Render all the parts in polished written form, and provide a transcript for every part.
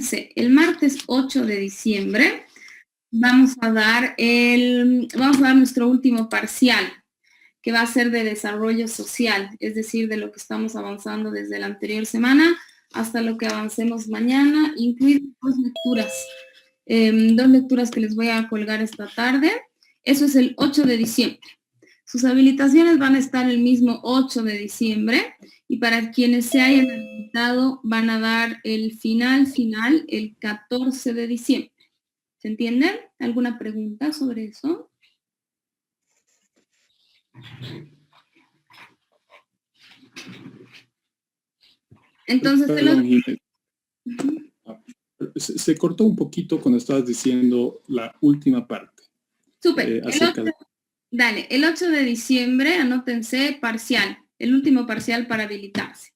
anótense, el martes 8 de diciembre vamos a dar nuestro último parcial, que va a ser de desarrollo social, es decir, de lo que estamos avanzando desde la anterior semana hasta lo que avancemos mañana, incluidas dos lecturas que les voy a colgar esta tarde. Eso es el 8 de diciembre. Sus habilitaciones van a estar el mismo 8 de diciembre y para quienes se hayan habilitado van a dar el final el 14 de diciembre. ¿Se entienden? ¿Alguna pregunta sobre eso? Entonces, se cortó un poquito cuando estabas diciendo la última parte. Súper. El 8 de diciembre, anótense, parcial, el último parcial para habilitarse.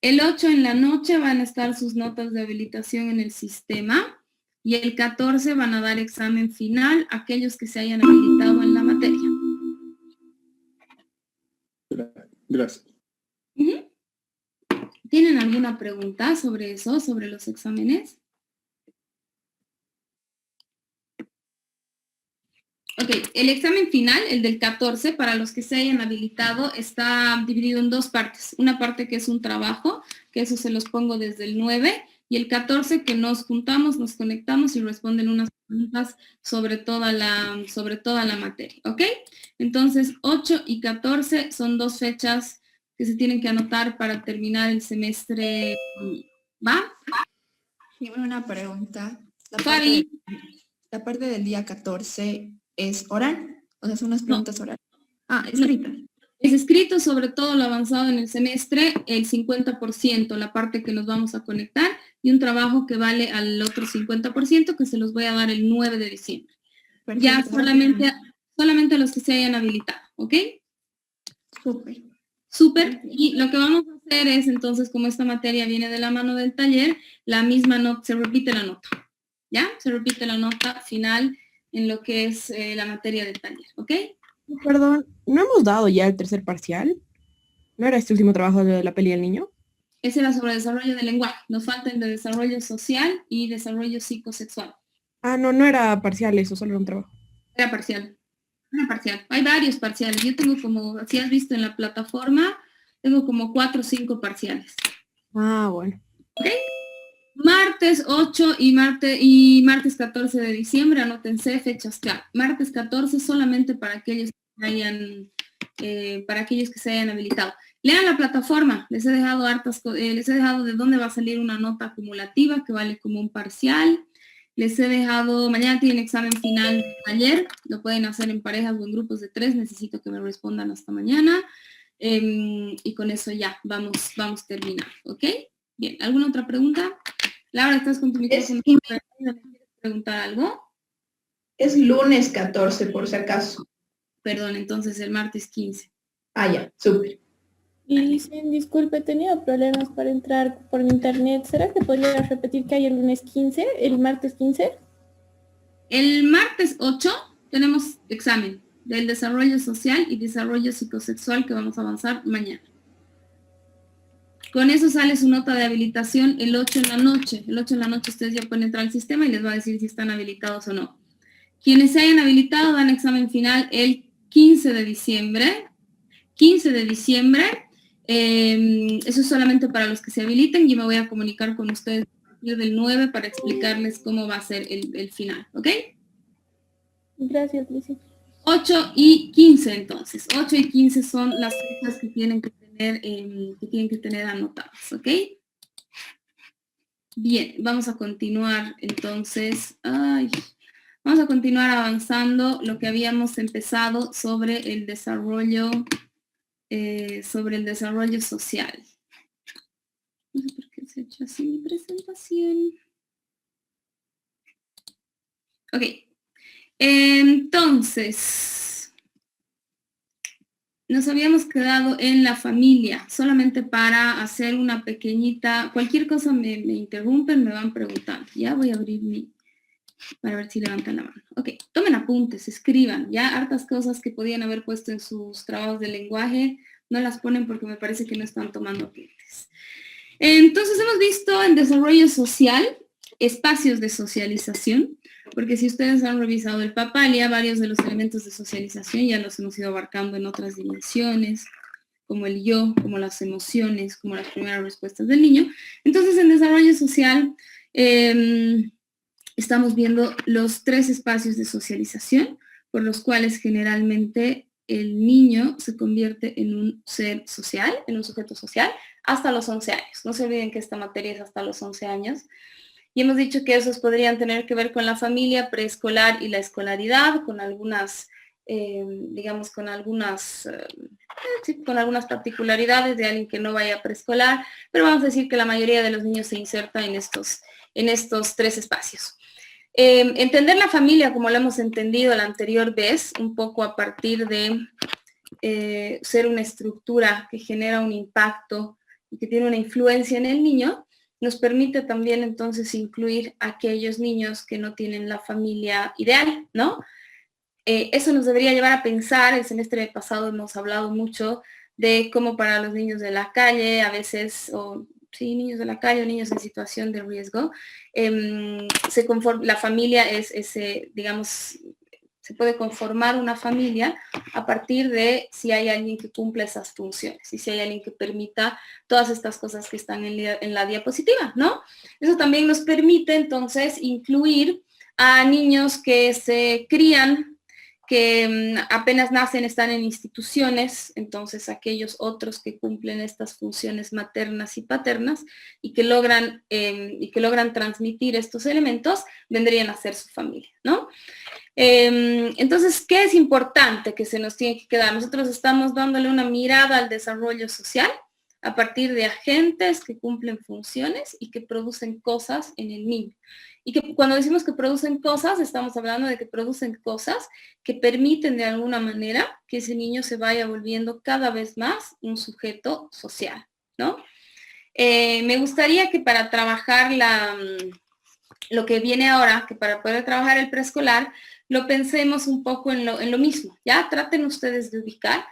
El 8 en la noche van a estar sus notas de habilitación en el sistema y el 14 van a dar examen final aquellos que se hayan habilitado en la materia. Gracias. ¿Tienen alguna pregunta sobre eso, sobre los exámenes? Ok, el examen final, el del 14, para los que se hayan habilitado, está dividido en dos partes. Una parte que es un trabajo, que eso se los pongo desde el 9, y el 14 que nos juntamos, nos conectamos y responden unas preguntas sobre toda la materia, ¿ok? Entonces, 8 y 14 son dos fechas que se tienen que anotar para terminar el semestre, ¿va? Y una pregunta. Fabi. La parte del día 14 es oral, o sea, son unas preguntas orales. Ah, escrita. Es escrito, sobre todo lo avanzado en el semestre, el 50%, la parte que nos vamos a conectar, y un trabajo que vale al otro 50%, que se los voy a dar el 9 de diciembre. Perfecto. Ya solamente a los que se hayan habilitado, ¿ok? Súper. Y lo que vamos a hacer es, entonces, como esta materia viene de la mano del taller, la misma nota, se repite la nota, ¿ya? Se repite la nota final en lo que es la materia del taller, ¿ok? Perdón, ¿no hemos dado ya el tercer parcial? ¿No era este último trabajo de la peli del niño? Ese era sobre desarrollo del lenguaje. Nos falta el de desarrollo social y desarrollo psicosexual. Ah, no era parcial eso, solo era un trabajo. Era parcial. Era parcial. Hay varios parciales. Yo tengo como, si has visto en la plataforma, tengo como 4 o 5 parciales. Ah, bueno. ¿Ok? Martes 8 y martes 14 de diciembre, anótense fechas clave. Martes 14 solamente para aquellos que se hayan habilitado. Lean la plataforma, les he dejado de dónde va a salir una nota acumulativa que vale como un parcial. Les he dejado, mañana tienen examen final de taller, lo pueden hacer en parejas o en grupos de 3, necesito que me respondan hasta mañana. Y con eso ya, vamos terminando, ¿ok? Bien, ¿alguna otra pregunta? Laura, ¿estás con tu micrófono? ¿Quieres preguntar algo? Es lunes 14, por si acaso. Perdón, entonces el martes 15. Ah, ya, súper. Y disculpe, tenía problemas para entrar por internet. ¿Será que podría repetir que hay el lunes 15, el martes 15? El martes 8 tenemos examen del desarrollo social y desarrollo psicosexual que vamos a avanzar mañana. Con eso sale su nota de habilitación el 8 en la noche. El 8 en la noche ustedes ya pueden entrar al sistema y les va a decir si están habilitados o no. Quienes se hayan habilitado dan examen final el 15 de diciembre. 15 de diciembre. Eso es solamente para los que se habiliten. Yo me voy a comunicar con ustedes a partir del 9 para explicarles cómo va a ser el final. ¿Ok? Gracias, Lucy. 8 y 15 entonces. 8 y 15 son las fechas que tienen que tener anotadas, ¿ok? Bien, vamos a continuar entonces. Vamos a continuar avanzando lo que habíamos empezado sobre el desarrollo social. No sé por qué se ha hecho así mi presentación. Ok. Entonces, nos habíamos quedado en la familia, solamente para hacer una pequeñita, cualquier cosa me interrumpen, me van preguntando. Ya voy a abrir para ver si levantan la mano. Ok, tomen apuntes, escriban, ya hartas cosas que podían haber puesto en sus trabajos de lenguaje, no las ponen porque me parece que no están tomando apuntes. Entonces hemos visto en desarrollo social espacios de socialización, porque si ustedes han revisado el Papalia, varios de los elementos de socialización ya los hemos ido abarcando en otras dimensiones, como el yo, como las emociones, como las primeras respuestas del niño. Entonces, en desarrollo social estamos viendo los 3 espacios de socialización, por los cuales generalmente el niño se convierte en un ser social, en un sujeto social, hasta los 11 años. No se olviden que esta materia es hasta los 11 años. Y hemos dicho que esos podrían tener que ver con la familia preescolar y la escolaridad, con algunas, digamos, con algunas particularidades de alguien que no vaya a preescolar, pero vamos a decir que la mayoría de los niños se inserta en estos 3 espacios. Entender la familia como lo hemos entendido la anterior vez, un poco a partir de ser una estructura que genera un impacto y que tiene una influencia en el niño, nos permite también entonces incluir a aquellos niños que no tienen la familia ideal, ¿no? Eso nos debería llevar a pensar, el semestre pasado hemos hablado mucho de cómo para los niños de la calle, a veces, niños de la calle o niños en situación de riesgo, la familia digamos, se puede conformar una familia a partir de si hay alguien que cumpla esas funciones y si hay alguien que permita todas estas cosas que están en la diapositiva, ¿no? Eso también nos permite entonces incluir a niños que se crían, que apenas nacen, están en instituciones, entonces aquellos otros que cumplen estas funciones maternas y paternas y que logran transmitir estos elementos, vendrían a ser su familia, ¿no? Entonces, ¿qué es importante que se nos tiene que quedar? Nosotros estamos dándole una mirada al desarrollo social a partir de agentes que cumplen funciones y que producen cosas en el niño. Y que cuando decimos que producen cosas, estamos hablando de que producen cosas que permiten de alguna manera que ese niño se vaya volviendo cada vez más un sujeto social, ¿no? Me gustaría que para trabajar lo que viene ahora, que para poder trabajar el preescolar, lo pensemos un poco en lo mismo, ¿ya? Traten ustedes de ubicar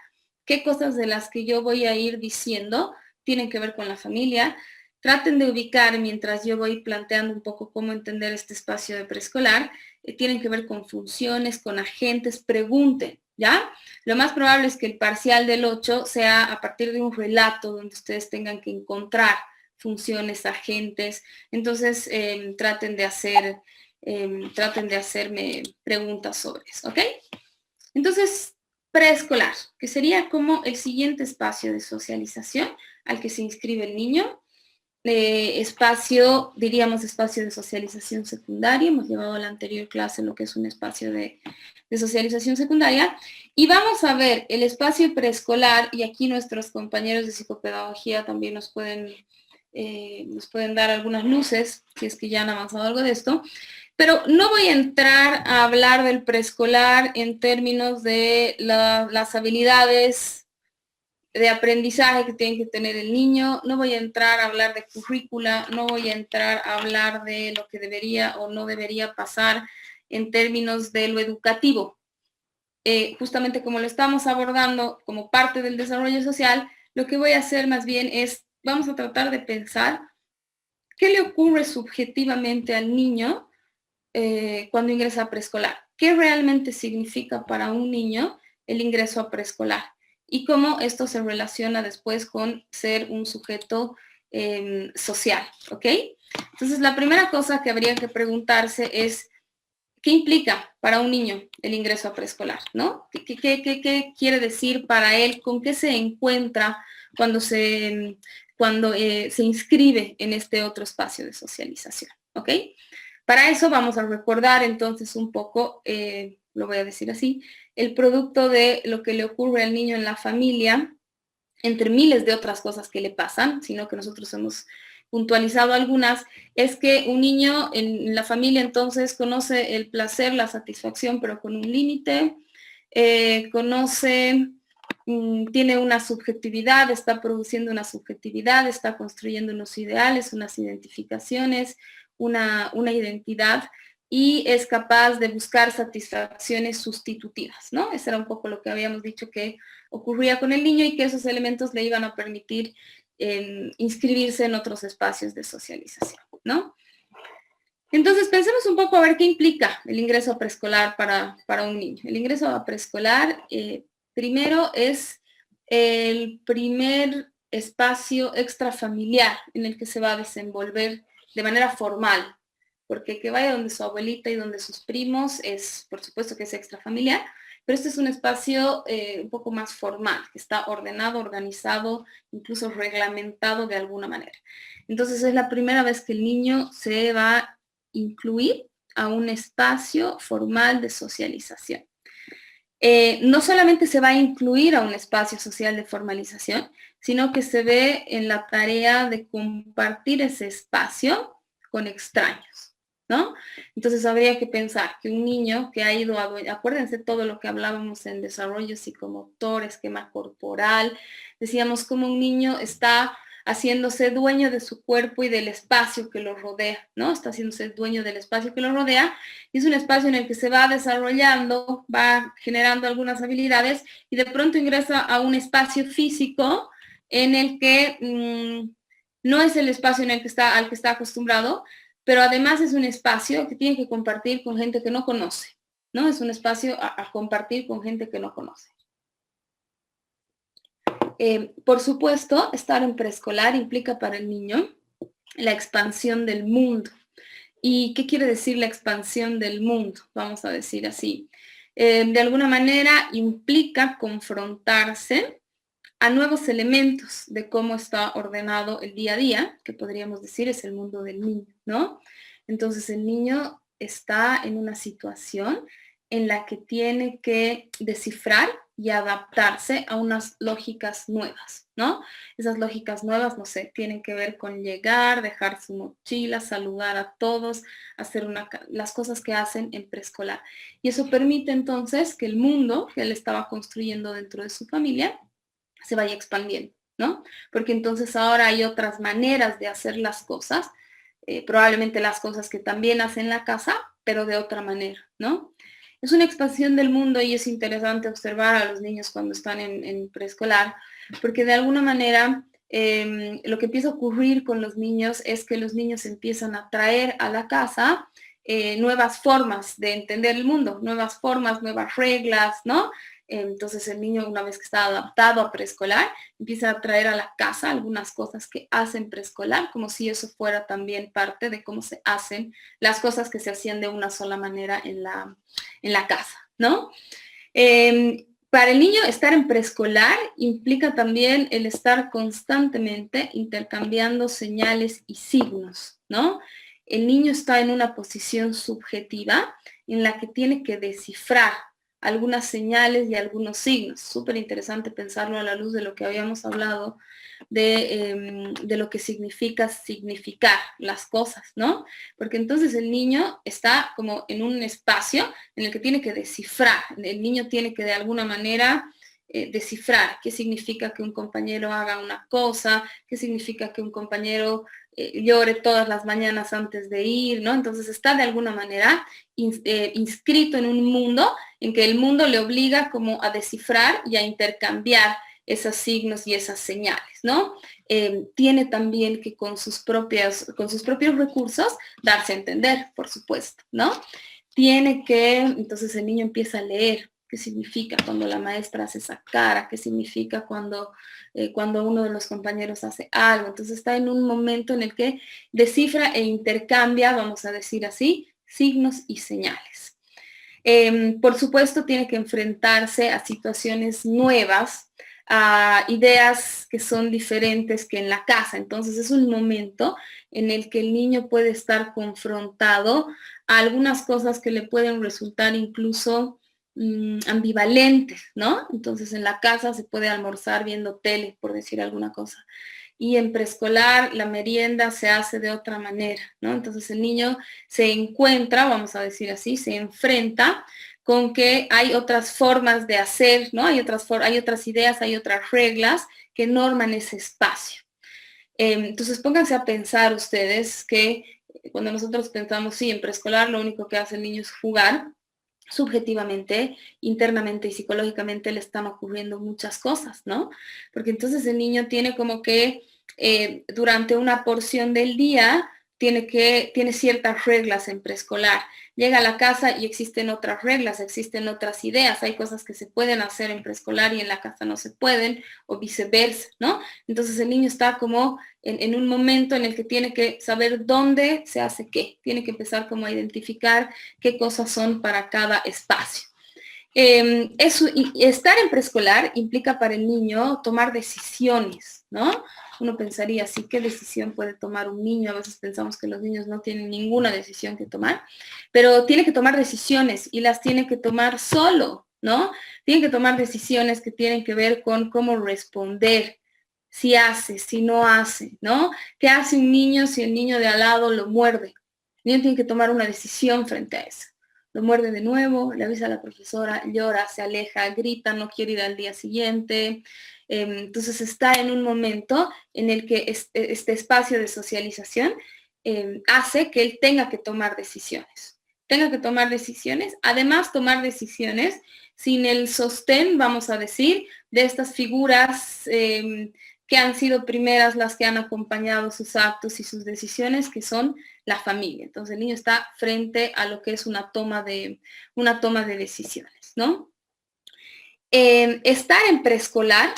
qué cosas de las que yo voy a ir diciendo tienen que ver con la familia. Traten de ubicar, mientras yo voy planteando un poco cómo entender este espacio de preescolar, tienen que ver con funciones, con agentes, pregunten, ¿ya? Lo más probable es que el parcial del 8 sea a partir de un relato donde ustedes tengan que encontrar funciones, agentes. Entonces, traten de hacerme preguntas sobre eso, ¿ok? Entonces, preescolar, que sería como el siguiente espacio de socialización al que se inscribe el niño. Diríamos espacio de socialización secundaria. Hemos llevado a la anterior clase lo que es un espacio de socialización secundaria. Y vamos a ver el espacio preescolar, y aquí nuestros compañeros de psicopedagogía también nos pueden dar algunas luces, si es que ya han avanzado algo de esto. Pero no voy a entrar a hablar del preescolar en términos de las habilidades de aprendizaje que tiene que tener el niño, no voy a entrar a hablar de currícula, no voy a entrar a hablar de lo que debería o no debería pasar en términos de lo educativo. Justamente como lo estamos abordando como parte del desarrollo social, lo que voy a hacer más bien es, vamos a tratar de pensar qué le ocurre subjetivamente al niño cuando ingresa a preescolar. ¿Qué realmente significa para un niño el ingreso a preescolar? Y cómo esto se relaciona después con ser un sujeto social, ¿ok? Entonces, la primera cosa que habría que preguntarse es, ¿qué implica para un niño el ingreso a preescolar, ¿no? ¿Qué quiere decir para él? ¿Con qué se encuentra cuando se inscribe en este otro espacio de socialización, ¿ok? Para eso vamos a recordar entonces un poco, lo voy a decir así, el producto de lo que le ocurre al niño en la familia, entre miles de otras cosas que le pasan, sino que nosotros hemos puntualizado algunas, es que un niño en la familia entonces conoce el placer, la satisfacción, pero con un límite, tiene una subjetividad, está produciendo una subjetividad, está construyendo unos ideales, unas identificaciones, una identidad, y es capaz de buscar satisfacciones sustitutivas, ¿no? Eso era un poco lo que habíamos dicho que ocurría con el niño y que esos elementos le iban a permitir inscribirse en otros espacios de socialización, ¿no? Entonces, pensemos un poco a ver qué implica el ingreso a preescolar para un niño. El ingreso a preescolar, primero, es el primer espacio extrafamiliar en el que se va a desenvolver de manera formal, porque que vaya donde su abuelita y donde sus primos es, por supuesto que es extrafamiliar, pero este es un espacio un poco más formal, que está ordenado, organizado, incluso reglamentado de alguna manera. Entonces es la primera vez que el niño se va a incluir a un espacio formal de socialización. No solamente se va a incluir a un espacio social de formalización, sino que se ve en la tarea de compartir ese espacio con extraños, ¿no? Entonces habría que pensar que un niño que ha ido acuérdense todo lo que hablábamos en desarrollo psicomotor, esquema corporal, decíamos como un niño está haciéndose dueño de su cuerpo y del espacio que lo rodea, ¿no? Está haciéndose dueño del espacio que lo rodea, y es un espacio en el que se va desarrollando, va generando algunas habilidades, y de pronto ingresa a un espacio físico en el que no es el espacio en el que al que está acostumbrado, pero además es un espacio que tiene que compartir con gente que no conoce, ¿no? Es un espacio a compartir con gente que no conoce. Por supuesto, estar en preescolar implica para el niño la expansión del mundo. ¿Y qué quiere decir la expansión del mundo? Vamos a decir así. De alguna manera implica confrontarse a nuevos elementos de cómo está ordenado el día a día, que podríamos decir es el mundo del niño, ¿no? Entonces el niño está en una situación en la que tiene que descifrar y adaptarse a unas lógicas nuevas, ¿no? Esas lógicas nuevas, no sé, tienen que ver con llegar, dejar su mochila, saludar a todos, hacer las cosas que hacen en preescolar. Y eso permite entonces que el mundo que él estaba construyendo dentro de su familia se vaya expandiendo, ¿no? Porque entonces ahora hay otras maneras de hacer las cosas, probablemente las cosas que también hacen la casa, pero de otra manera, ¿no? Es una expansión del mundo y es interesante observar a los niños cuando están en preescolar, porque de alguna manera lo que empieza a ocurrir con los niños es que los niños empiezan a traer a la casa nuevas formas de entender el mundo, nuevas formas, nuevas reglas, ¿no? Entonces el niño, una vez que está adaptado a preescolar, empieza a traer a la casa algunas cosas que hacen preescolar, como si eso fuera también parte de cómo se hacen las cosas que se hacían de una sola manera en la casa, ¿no? Para el niño estar en preescolar implica también el estar constantemente intercambiando señales y signos, ¿no? El niño está en una posición subjetiva en la que tiene que descifrar algunas señales y algunos signos. Súper interesante pensarlo a la luz de lo que habíamos hablado de lo que significa significar las cosas, ¿no? Porque entonces el niño está como en un espacio en el que tiene que descifrar. El niño tiene que de alguna manera descifrar qué significa que un compañero haga una cosa, qué significa que un compañero llore todas las mañanas antes de ir, ¿no? Entonces está de alguna manera inscrito en un mundo en que el mundo le obliga como a descifrar y a intercambiar esos signos y esas señales, ¿no? Tiene también que con sus propios recursos darse a entender, por supuesto, ¿no? Tiene que, entonces el niño empieza a leer qué significa cuando la maestra hace esa cara, qué significa cuando uno de los compañeros hace algo. Entonces está en un momento en el que descifra e intercambia, vamos a decir así, signos y señales. Por supuesto, tiene que enfrentarse a situaciones nuevas, a ideas que son diferentes que en la casa. Entonces es un momento en el que el niño puede estar confrontado a algunas cosas que le pueden resultar incluso ambivalentes, ¿no? Entonces en la casa se puede almorzar viendo tele, por decir alguna cosa. Y en preescolar la merienda se hace de otra manera, ¿no? Entonces el niño se encuentra, vamos a decir así, se enfrenta con que hay otras formas de hacer, ¿no? Hay otras ideas, hay otras reglas que norman ese espacio. Entonces pónganse a pensar ustedes que cuando nosotros pensamos, sí, en preescolar lo único que hace el niño es jugar, subjetivamente, internamente y psicológicamente le están ocurriendo muchas cosas, ¿no? Porque entonces el niño tiene como que durante una porción del día tiene ciertas reglas en preescolar. Llega a la casa y existen otras reglas, existen otras ideas, hay cosas que se pueden hacer en preescolar y en la casa no se pueden, o viceversa, ¿no? Entonces el niño está como en un momento en el que tiene que saber dónde se hace qué, tiene que empezar como a identificar qué cosas son para cada espacio. Estar en preescolar implica para el niño tomar decisiones, ¿no? Uno pensaría, así, ¿qué decisión puede tomar un niño? A veces pensamos que los niños no tienen ninguna decisión que tomar, pero tiene que tomar decisiones y las tiene que tomar solo, ¿no? Tiene que tomar decisiones que tienen que ver con cómo responder, si hace, si no hace, ¿no? ¿Qué hace un niño si el niño de al lado lo muerde? El niño tiene que tomar una decisión frente a eso. Lo muerde de nuevo, le avisa a la profesora, llora, se aleja, grita, no quiere ir al día siguiente. Entonces está en un momento en el que este espacio de socialización hace que él tenga que tomar decisiones. Además tomar decisiones sin el sostén, vamos a decir, de estas figuras que han sido primeras las que han acompañado sus actos y sus decisiones, que son la familia. Entonces el niño está frente a lo que es una toma de decisiones, ¿no? Estar en preescolar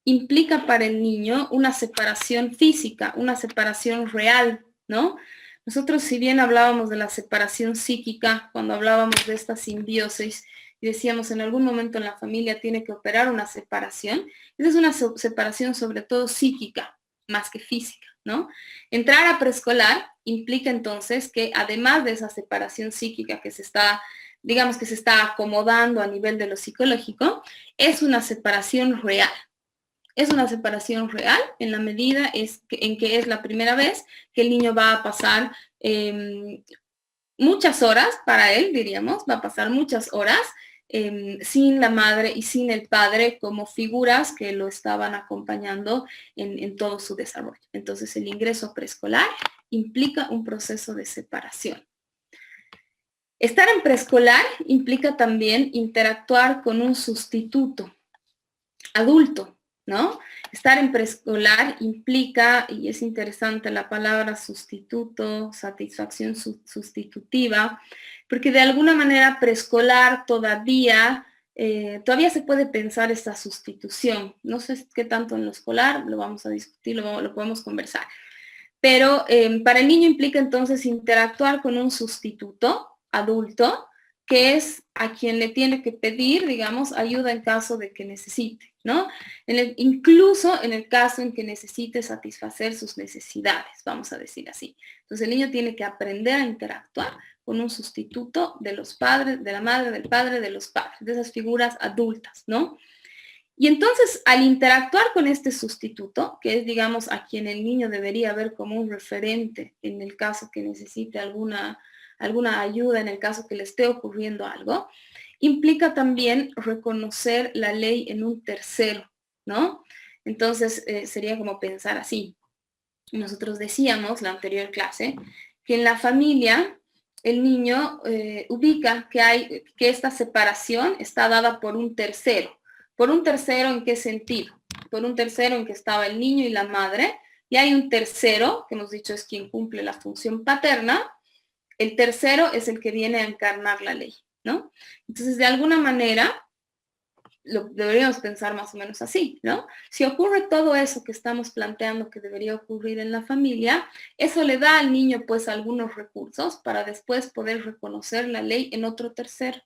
implica para el niño una separación física, una separación real, ¿no? Nosotros, si bien hablábamos de la separación psíquica, cuando hablábamos de esta simbiosis, y decíamos en algún momento en la familia tiene que operar una separación, esa es una separación sobre todo psíquica, más que física, ¿no? Entrar a preescolar implica entonces que además de esa separación psíquica que se está acomodando a nivel de lo psicológico, es una separación real. Es una separación real en la medida en que es la primera vez que el niño va a pasar muchas horas, para él diríamos, va a pasar muchas horas sin la madre y sin el padre como figuras que lo estaban acompañando en todo su desarrollo. Entonces el ingreso preescolar implica un proceso de separación. Estar en preescolar implica también interactuar con un sustituto adulto, ¿no? Estar en preescolar implica, y es interesante la palabra sustituto, satisfacción sustitutiva, porque de alguna manera preescolar todavía se puede pensar esta sustitución. No sé qué tanto en lo escolar, lo vamos a discutir, lo podemos conversar. Pero para el niño implica entonces interactuar con un sustituto adulto, que es a quien le tiene que pedir, digamos, ayuda en caso de que necesite, ¿no? Incluso en el caso en que necesite satisfacer sus necesidades, vamos a decir así. Entonces el niño tiene que aprender a interactuar con un sustituto de los padres, de la madre, del padre, de los padres, de esas figuras adultas, ¿no? Y entonces al interactuar con este sustituto, que es, digamos, a quien el niño debería ver como un referente en el caso que necesite alguna ayuda, en el caso que le esté ocurriendo algo, implica también reconocer la ley en un tercero, ¿no? Entonces sería como pensar así. Nosotros decíamos, la anterior clase, que en la familia el niño ubica que esta separación está dada por un tercero. ¿Por un tercero en qué sentido? Por un tercero en que estaba el niño y la madre, y hay un tercero, que hemos dicho es quien cumple la función paterna. El tercero es el que viene a encarnar la ley, ¿no? Entonces, de alguna manera, deberíamos pensar más o menos así, ¿no? Si ocurre todo eso que estamos planteando que debería ocurrir en la familia, eso le da al niño, pues, algunos recursos para después poder reconocer la ley en otro tercero.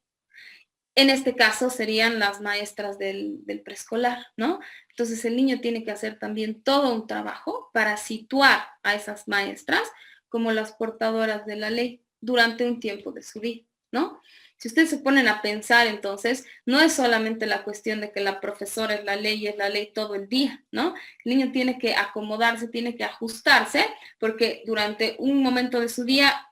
En este caso serían las maestras del preescolar, ¿no? Entonces, el niño tiene que hacer también todo un trabajo para situar a esas maestras como las portadoras de la ley durante un tiempo de su vida, ¿no? Si ustedes se ponen a pensar, entonces, no es solamente la cuestión de que la profesora es la ley todo el día, ¿no? El niño tiene que acomodarse, tiene que ajustarse, porque durante un momento de su día,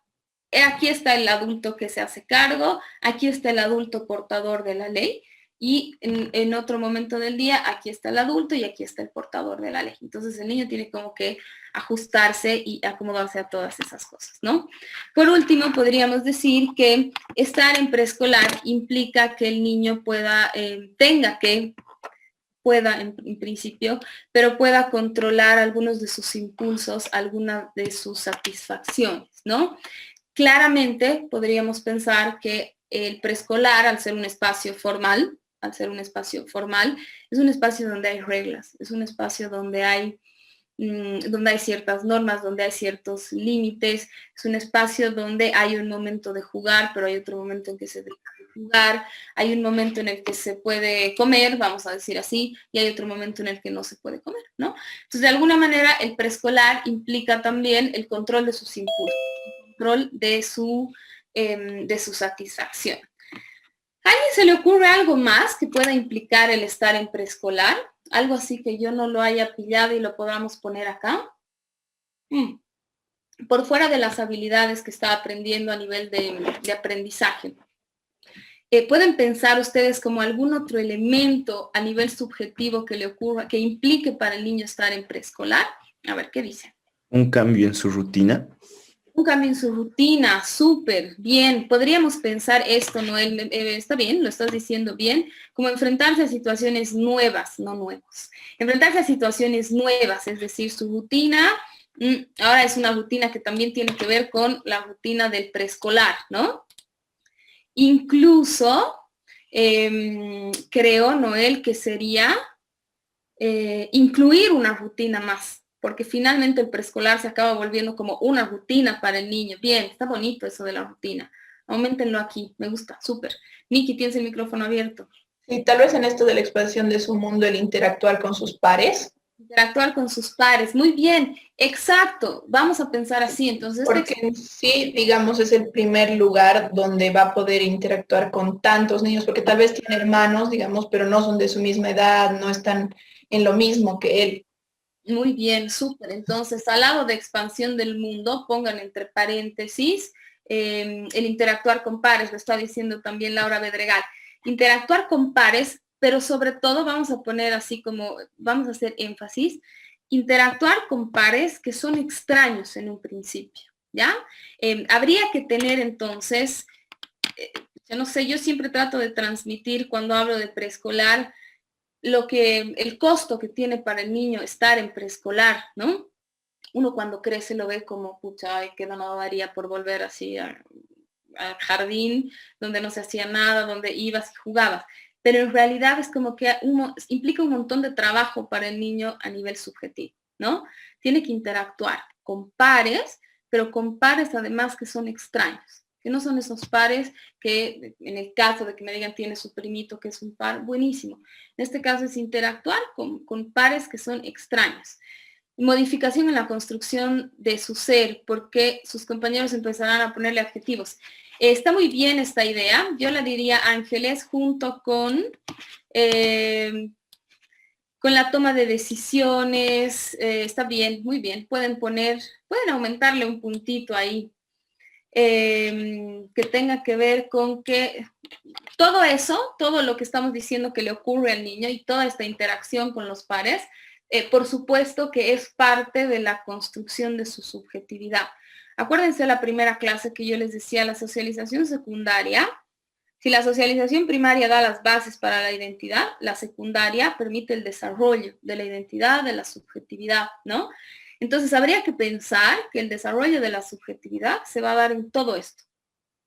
aquí está el adulto que se hace cargo, aquí está el adulto portador de la ley, y en otro momento del día, aquí está el adulto y aquí está el portador de la ley. Entonces el niño tiene como que ajustarse y acomodarse a todas esas cosas, ¿no? Por último, podríamos decir que estar en preescolar implica que el niño tenga que pueda en principio, pero pueda controlar algunos de sus impulsos, algunas de sus satisfacciones, ¿no? Claramente podríamos pensar que el preescolar, al ser un espacio formal, es un espacio donde hay reglas, es un espacio donde hay ciertas normas, donde hay ciertos límites, es un espacio donde hay un momento de jugar, pero hay otro momento en que se deja de jugar, hay un momento en el que se puede comer, vamos a decir así, y hay otro momento en el que no se puede comer, ¿no? Entonces, de alguna manera, el preescolar implica también el control de sus impulsos, el control de su satisfacción. ¿A alguien se le ocurre algo más que pueda implicar el estar en preescolar? Algo así que yo no lo haya pillado y lo podamos poner acá. Por fuera de las habilidades que está aprendiendo a nivel de aprendizaje. ¿Pueden pensar ustedes como algún otro elemento a nivel subjetivo que le ocurra, que implique para el niño estar en preescolar? A ver, ¿qué dicen? Un cambio en su rutina. Un cambio en su rutina, súper, bien. Podríamos pensar esto, Noel, está bien, lo estás diciendo bien, como enfrentarse a situaciones nuevas, no nuevos. Enfrentarse a situaciones nuevas, es decir, su rutina, ahora es una rutina que también tiene que ver con la rutina del preescolar, ¿no? Incluso, creo, Noel, que sería incluir una rutina más. Porque finalmente el preescolar se acaba volviendo como una rutina para el niño. Bien, está bonito eso de la rutina. Auméntenlo aquí, me gusta, súper. Nikki, tienes el micrófono abierto. Y tal vez en esto de la expansión de su mundo, el interactuar con sus pares. Interactuar con sus pares, muy bien, exacto. Vamos a pensar así, entonces. Porque en sí, digamos, es el primer lugar donde va a poder interactuar con tantos niños, porque tal vez tiene hermanos, digamos, pero no son de su misma edad, no están en lo mismo que él. Muy bien, súper. Entonces, al lado de expansión del mundo, pongan entre paréntesis el interactuar con pares, lo está diciendo también Laura Bedregal. Interactuar con pares, pero sobre todo vamos a poner así como, vamos a hacer énfasis, interactuar con pares que son extraños en un principio, ¿ya? Habría que tener entonces, yo no sé, yo siempre trato de transmitir cuando hablo de preescolar, el costo que tiene para el niño estar en preescolar, ¿no? Uno cuando crece lo ve como, pucha, ay, qué no daría por volver así al jardín, donde no se hacía nada, donde ibas y jugabas. Pero en realidad es como que implica un montón de trabajo para el niño a nivel subjetivo, ¿no? Tiene que interactuar con pares, pero con pares además que son extraños. Que no son esos pares que, en el caso de que me digan tiene su primito que es un par, buenísimo. En este caso es interactuar con pares que son extraños. Modificación en la construcción de su ser, porque sus compañeros empezarán a ponerle adjetivos. Está muy bien esta idea, yo la diría Ángeles, junto con la toma de decisiones, está bien, muy bien. Pueden aumentarle un puntito ahí. Que tenga que ver con que todo eso, todo lo que estamos diciendo que le ocurre al niño y toda esta interacción con los pares, por supuesto que es parte de la construcción de su subjetividad. Acuérdense de la primera clase que yo les decía, la socialización secundaria. Si la socialización primaria da las bases para la identidad, la secundaria permite el desarrollo de la identidad, de la subjetividad, ¿no? Entonces, habría que pensar que el desarrollo de la subjetividad se va a dar en todo esto.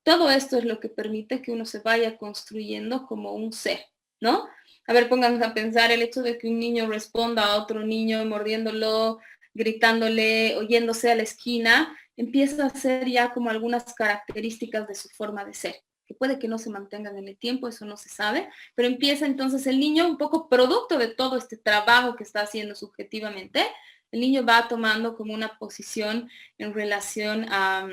Todo esto es lo que permite que uno se vaya construyendo como un ser, ¿no? A ver, pónganse a pensar el hecho de que un niño responda a otro niño mordiéndolo, gritándole, oyéndose a la esquina, empieza a ser ya como algunas características de su forma de ser, que puede que no se mantengan en el tiempo, eso no se sabe, pero empieza entonces el niño un poco producto de todo este trabajo que está haciendo subjetivamente. El niño va tomando como una posición en relación a,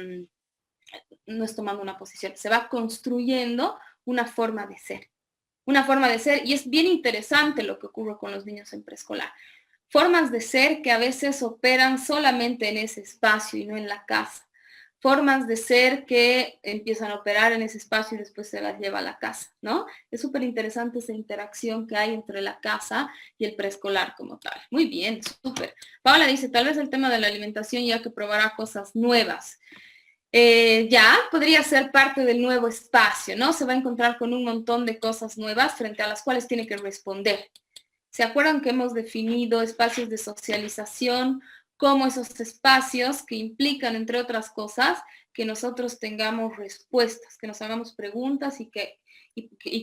no es tomando una posición, se va construyendo una forma de ser. Una forma de ser, y es bien interesante lo que ocurre con los niños en preescolar. Formas de ser que a veces operan solamente en ese espacio y no en la casa. Formas de ser que empiezan a operar en ese espacio y después se las lleva a la casa, ¿no? Es súper interesante esa interacción que hay entre la casa y el preescolar como tal. Muy bien, súper. Paola dice, tal vez el tema de la alimentación ya que probará cosas nuevas. Ya podría ser parte del nuevo espacio, ¿no? Se va a encontrar con un montón de cosas nuevas frente a las cuales tiene que responder. ¿Se acuerdan que hemos definido espacios de socialización como esos espacios que implican, entre otras cosas, que nosotros tengamos respuestas, que nos hagamos preguntas y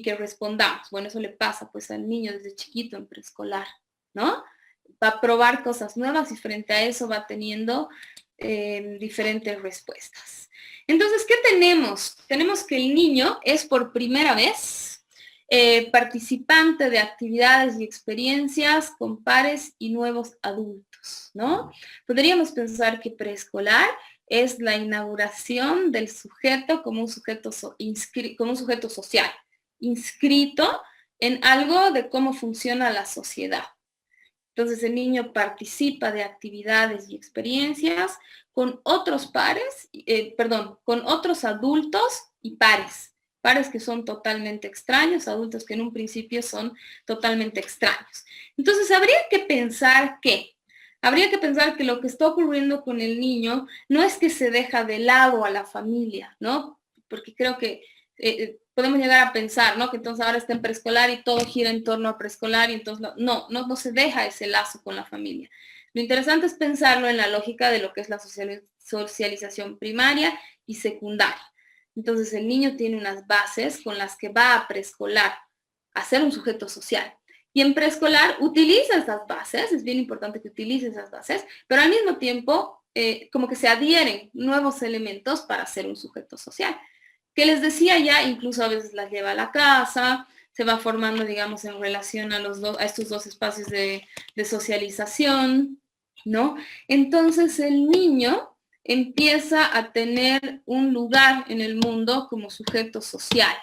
que respondamos? Bueno, eso le pasa pues al niño desde chiquito en preescolar, ¿no? Va a probar cosas nuevas y frente a eso va teniendo diferentes respuestas. Entonces, ¿qué tenemos? Tenemos que el niño es por primera vez participante de actividades y experiencias con pares y nuevos adultos, ¿no? Podríamos pensar que preescolar es la inauguración del sujeto como un sujeto, como un sujeto social, inscrito en algo de cómo funciona la sociedad. Entonces el niño participa de actividades y experiencias con otros pares, con otros adultos y pares que son totalmente extraños, adultos que en un principio son totalmente extraños. Entonces habría que pensar que lo que está ocurriendo con el niño no es que se deja de lado a la familia, ¿no? Porque creo que podemos llegar a pensar, ¿no? Que entonces ahora está en preescolar y todo gira en torno a preescolar y entonces no se deja ese lazo con la familia. Lo interesante es pensarlo en la lógica de lo que es la socialización primaria y secundaria. Entonces el niño tiene unas bases con las que va a preescolar a ser un sujeto social. Y en preescolar utiliza esas bases, es bien importante que utilice esas bases, pero al mismo tiempo como que se adhieren nuevos elementos para ser un sujeto social. Que les decía ya, incluso a veces las lleva a la casa, se va formando, digamos, en relación a estos dos espacios de socialización, ¿no? Entonces el niño empieza a tener un lugar en el mundo como sujeto social,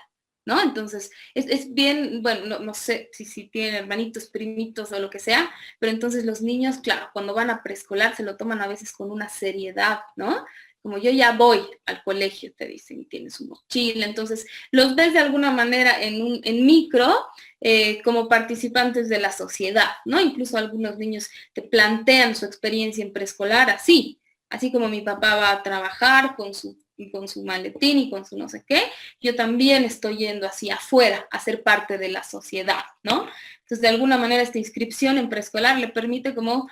¿no? Entonces, es bien, bueno, no sé si tienen hermanitos, primitos o lo que sea, pero entonces los niños, claro, cuando van a preescolar se lo toman a veces con una seriedad, ¿no? Como yo ya voy al colegio, te dicen, y tienes su mochila, entonces los ves de alguna manera en micro como participantes de la sociedad, ¿no? Incluso algunos niños te plantean su experiencia en preescolar así como mi papá va a trabajar con su maletín y con su no sé qué, yo también estoy yendo hacia afuera a ser parte de la sociedad, ¿no? Entonces, de alguna manera, esta inscripción en preescolar le permite como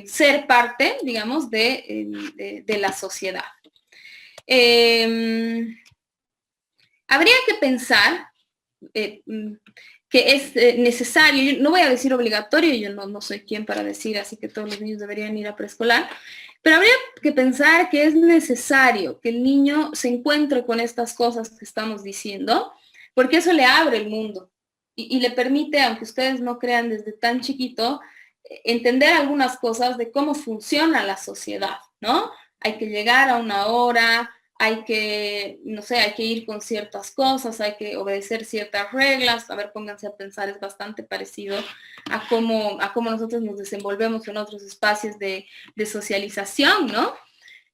ser parte, digamos, de la sociedad. Habría que pensar que es necesario, yo no voy a decir obligatorio, yo no soy quien para decir así que todos los niños deberían ir a preescolar, pero habría que pensar que es necesario que el niño se encuentre con estas cosas que estamos diciendo, porque eso le abre el mundo y le permite, aunque ustedes no crean desde tan chiquito, entender algunas cosas de cómo funciona la sociedad, ¿no? Hay que llegar a una hora, hay que, no sé, hay que ir con ciertas cosas, hay que obedecer ciertas reglas. A ver, pónganse a pensar, es bastante parecido a cómo nosotros nos desenvolvemos en otros espacios de socialización, ¿no?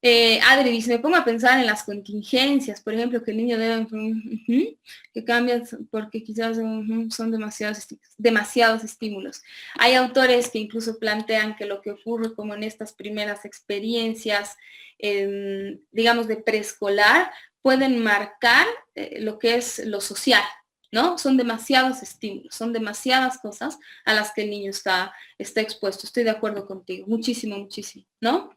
Adri dice, me pongo a pensar en las contingencias, por ejemplo, que el niño debe, que cambian porque quizás son demasiados estímulos. Hay autores que incluso plantean que lo que ocurre como en estas primeras experiencias, digamos, de preescolar, pueden marcar lo que es lo social, ¿no? Son demasiados estímulos, son demasiadas cosas a las que el niño está expuesto. Estoy de acuerdo contigo, muchísimo, ¿no?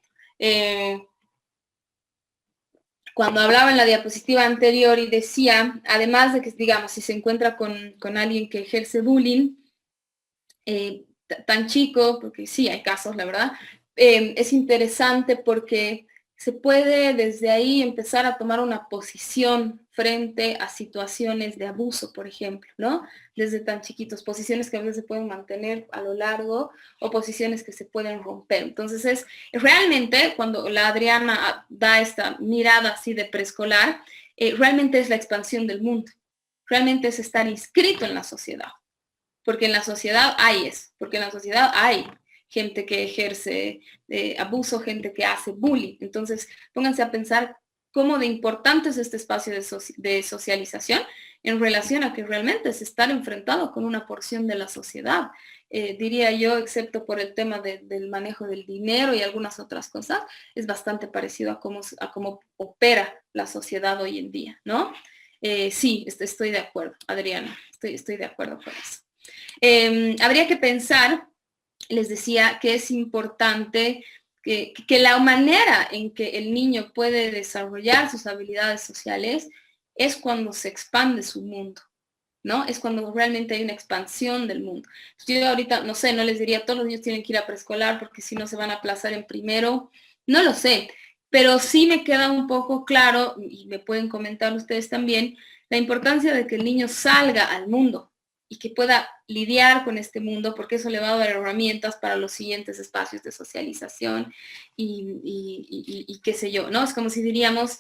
Cuando hablaba en la diapositiva anterior y decía, además de que, digamos, si se encuentra con alguien que ejerce bullying, tan chico, porque sí, hay casos, la verdad, es interesante porque se puede desde ahí empezar a tomar una posición frente a situaciones de abuso, por ejemplo, ¿no? Desde tan chiquitos, posiciones que a veces se pueden mantener a lo largo o posiciones que se pueden romper. Entonces es realmente cuando la Adriana da esta mirada así de preescolar, realmente es la expansión del mundo, realmente es estar inscrito en la sociedad, porque en la sociedad hay eso, porque en la sociedad hay gente que ejerce abuso, gente que hace bullying. Entonces, pónganse a pensar cómo de importante es este espacio de socialización en relación a que realmente es estar enfrentado con una porción de la sociedad. Diría yo, excepto por el tema del manejo del dinero y algunas otras cosas, es bastante parecido a cómo opera la sociedad hoy en día, ¿no? Sí, estoy de acuerdo, Adriana, estoy de acuerdo con eso. Habría que pensar, les decía, que es importante que la manera en que el niño puede desarrollar sus habilidades sociales es cuando se expande su mundo, ¿no? Es cuando realmente hay una expansión del mundo. Yo ahorita, no sé, no les diría todos los niños tienen que ir a preescolar porque si no se van a aplazar en primero, no lo sé, pero sí me queda un poco claro, y me pueden comentar ustedes también, la importancia de que el niño salga al mundo y que pueda lidiar con este mundo, porque eso le va a dar herramientas para los siguientes espacios de socialización y qué sé yo, ¿no? Es como si diríamos,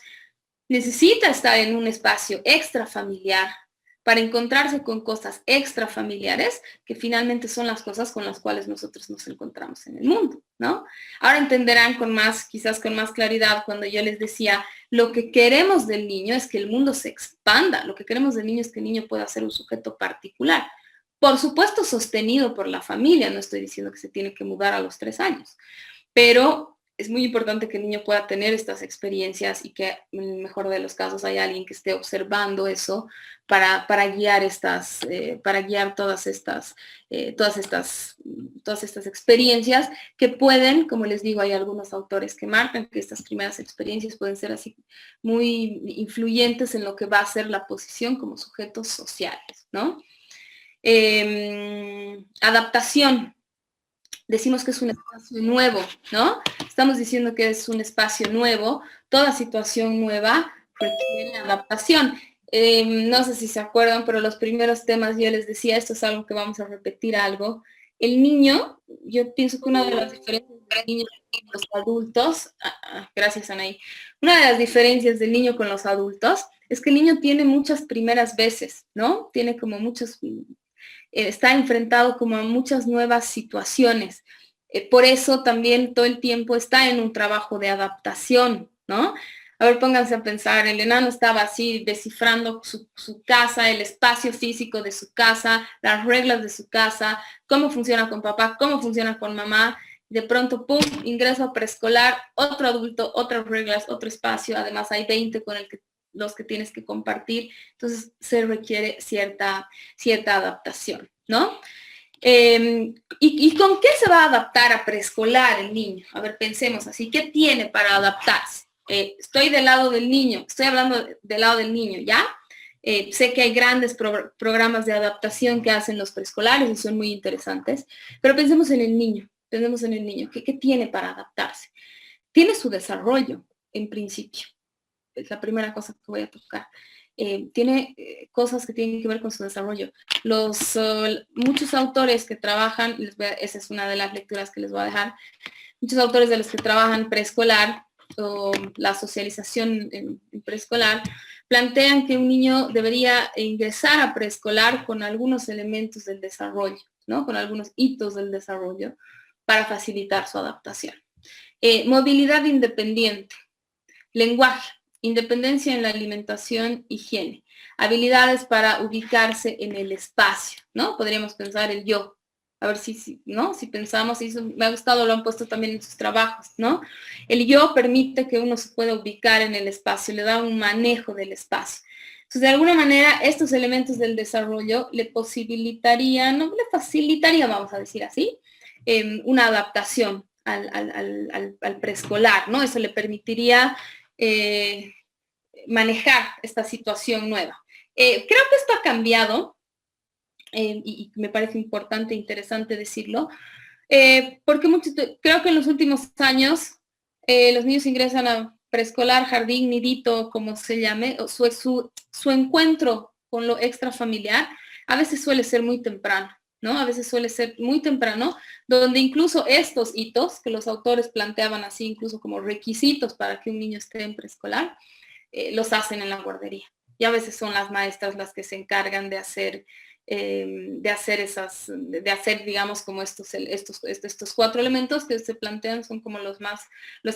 necesita estar en un espacio extrafamiliar para encontrarse con cosas extrafamiliares, que finalmente son las cosas con las cuales nosotros nos encontramos en el mundo, ¿no? Ahora entenderán con más, quizás con más claridad, cuando yo les decía, lo que queremos del niño es que el mundo se expanda, lo que queremos del niño es que el niño pueda ser un sujeto particular. Por supuesto, sostenido por la familia, no estoy diciendo que se tiene que mudar a los 3 años, pero es muy importante que el niño pueda tener estas experiencias y que en el mejor de los casos haya alguien que esté observando eso para guiar para guiar todas estas experiencias que pueden, como les digo, hay algunos autores que marcan que estas primeras experiencias pueden ser así muy influyentes en lo que va a ser la posición como sujetos sociales, ¿no? Adaptación. Decimos que es un espacio nuevo, ¿no? Estamos diciendo que es un espacio nuevo, toda situación nueva requiere adaptación. No sé si se acuerdan, pero los primeros temas yo les decía, esto es algo que vamos a repetir algo. El niño, yo pienso que una de las diferencias del niño con los adultos, gracias Anaí, una de las diferencias del niño con los adultos es que el niño tiene muchas primeras veces, ¿no? Tiene como muchos... está enfrentado como a muchas nuevas situaciones. Por eso también todo el tiempo está en un trabajo de adaptación, ¿no? A ver, pónganse a pensar, el enano estaba así descifrando su casa, el espacio físico de su casa, las reglas de su casa, cómo funciona con papá, cómo funciona con mamá. De pronto, pum, ingreso a preescolar, otro adulto, otras reglas, otro espacio. Además hay 20 con los que tienes que compartir. Entonces se requiere cierta adaptación, ¿no? ¿Y con qué se va a adaptar a preescolar el niño? A ver, pensemos así, ¿qué tiene para adaptarse? Estoy del lado del niño, estoy hablando del lado del niño, ¿ya? Sé que hay grandes programas de adaptación que hacen los preescolares y son muy interesantes, pero pensemos en el niño, ¿qué tiene para adaptarse? Tiene su desarrollo, en principio. Es la primera cosa que voy a tocar. Tiene cosas que tienen que ver con su desarrollo. Muchos autores que trabajan, esa es una de las lecturas que les voy a dejar, muchos autores de los que trabajan preescolar o la socialización en preescolar, plantean que un niño debería ingresar a preescolar con algunos elementos del desarrollo, ¿no? Con algunos hitos del desarrollo para facilitar su adaptación. Movilidad independiente, lenguaje, independencia en la alimentación, higiene, habilidades para ubicarse en el espacio, ¿no? Podríamos pensar el yo, a ver ¿no? Si pensamos, y eso me ha gustado, lo han puesto también en sus trabajos, ¿no? El yo permite que uno se pueda ubicar en el espacio, le da un manejo del espacio. Entonces, de alguna manera, estos elementos del desarrollo le posibilitarían, no le facilitaría, vamos a decir así, una adaptación al preescolar, ¿no? Eso le permitiría manejar esta situación nueva. Creo que esto ha cambiado y me parece importante e interesante decirlo, porque creo que en los últimos años los niños ingresan a preescolar, jardín, nidito, como se llame, su encuentro con lo extrafamiliar a veces suele ser muy temprano, ¿no? A veces suele ser muy temprano, donde incluso estos hitos que los autores planteaban así, incluso como requisitos para que un niño esté en preescolar, los hacen en la guardería. Y a veces son las maestras las que se encargan de hacer, digamos, como estos 4 elementos que se plantean son como los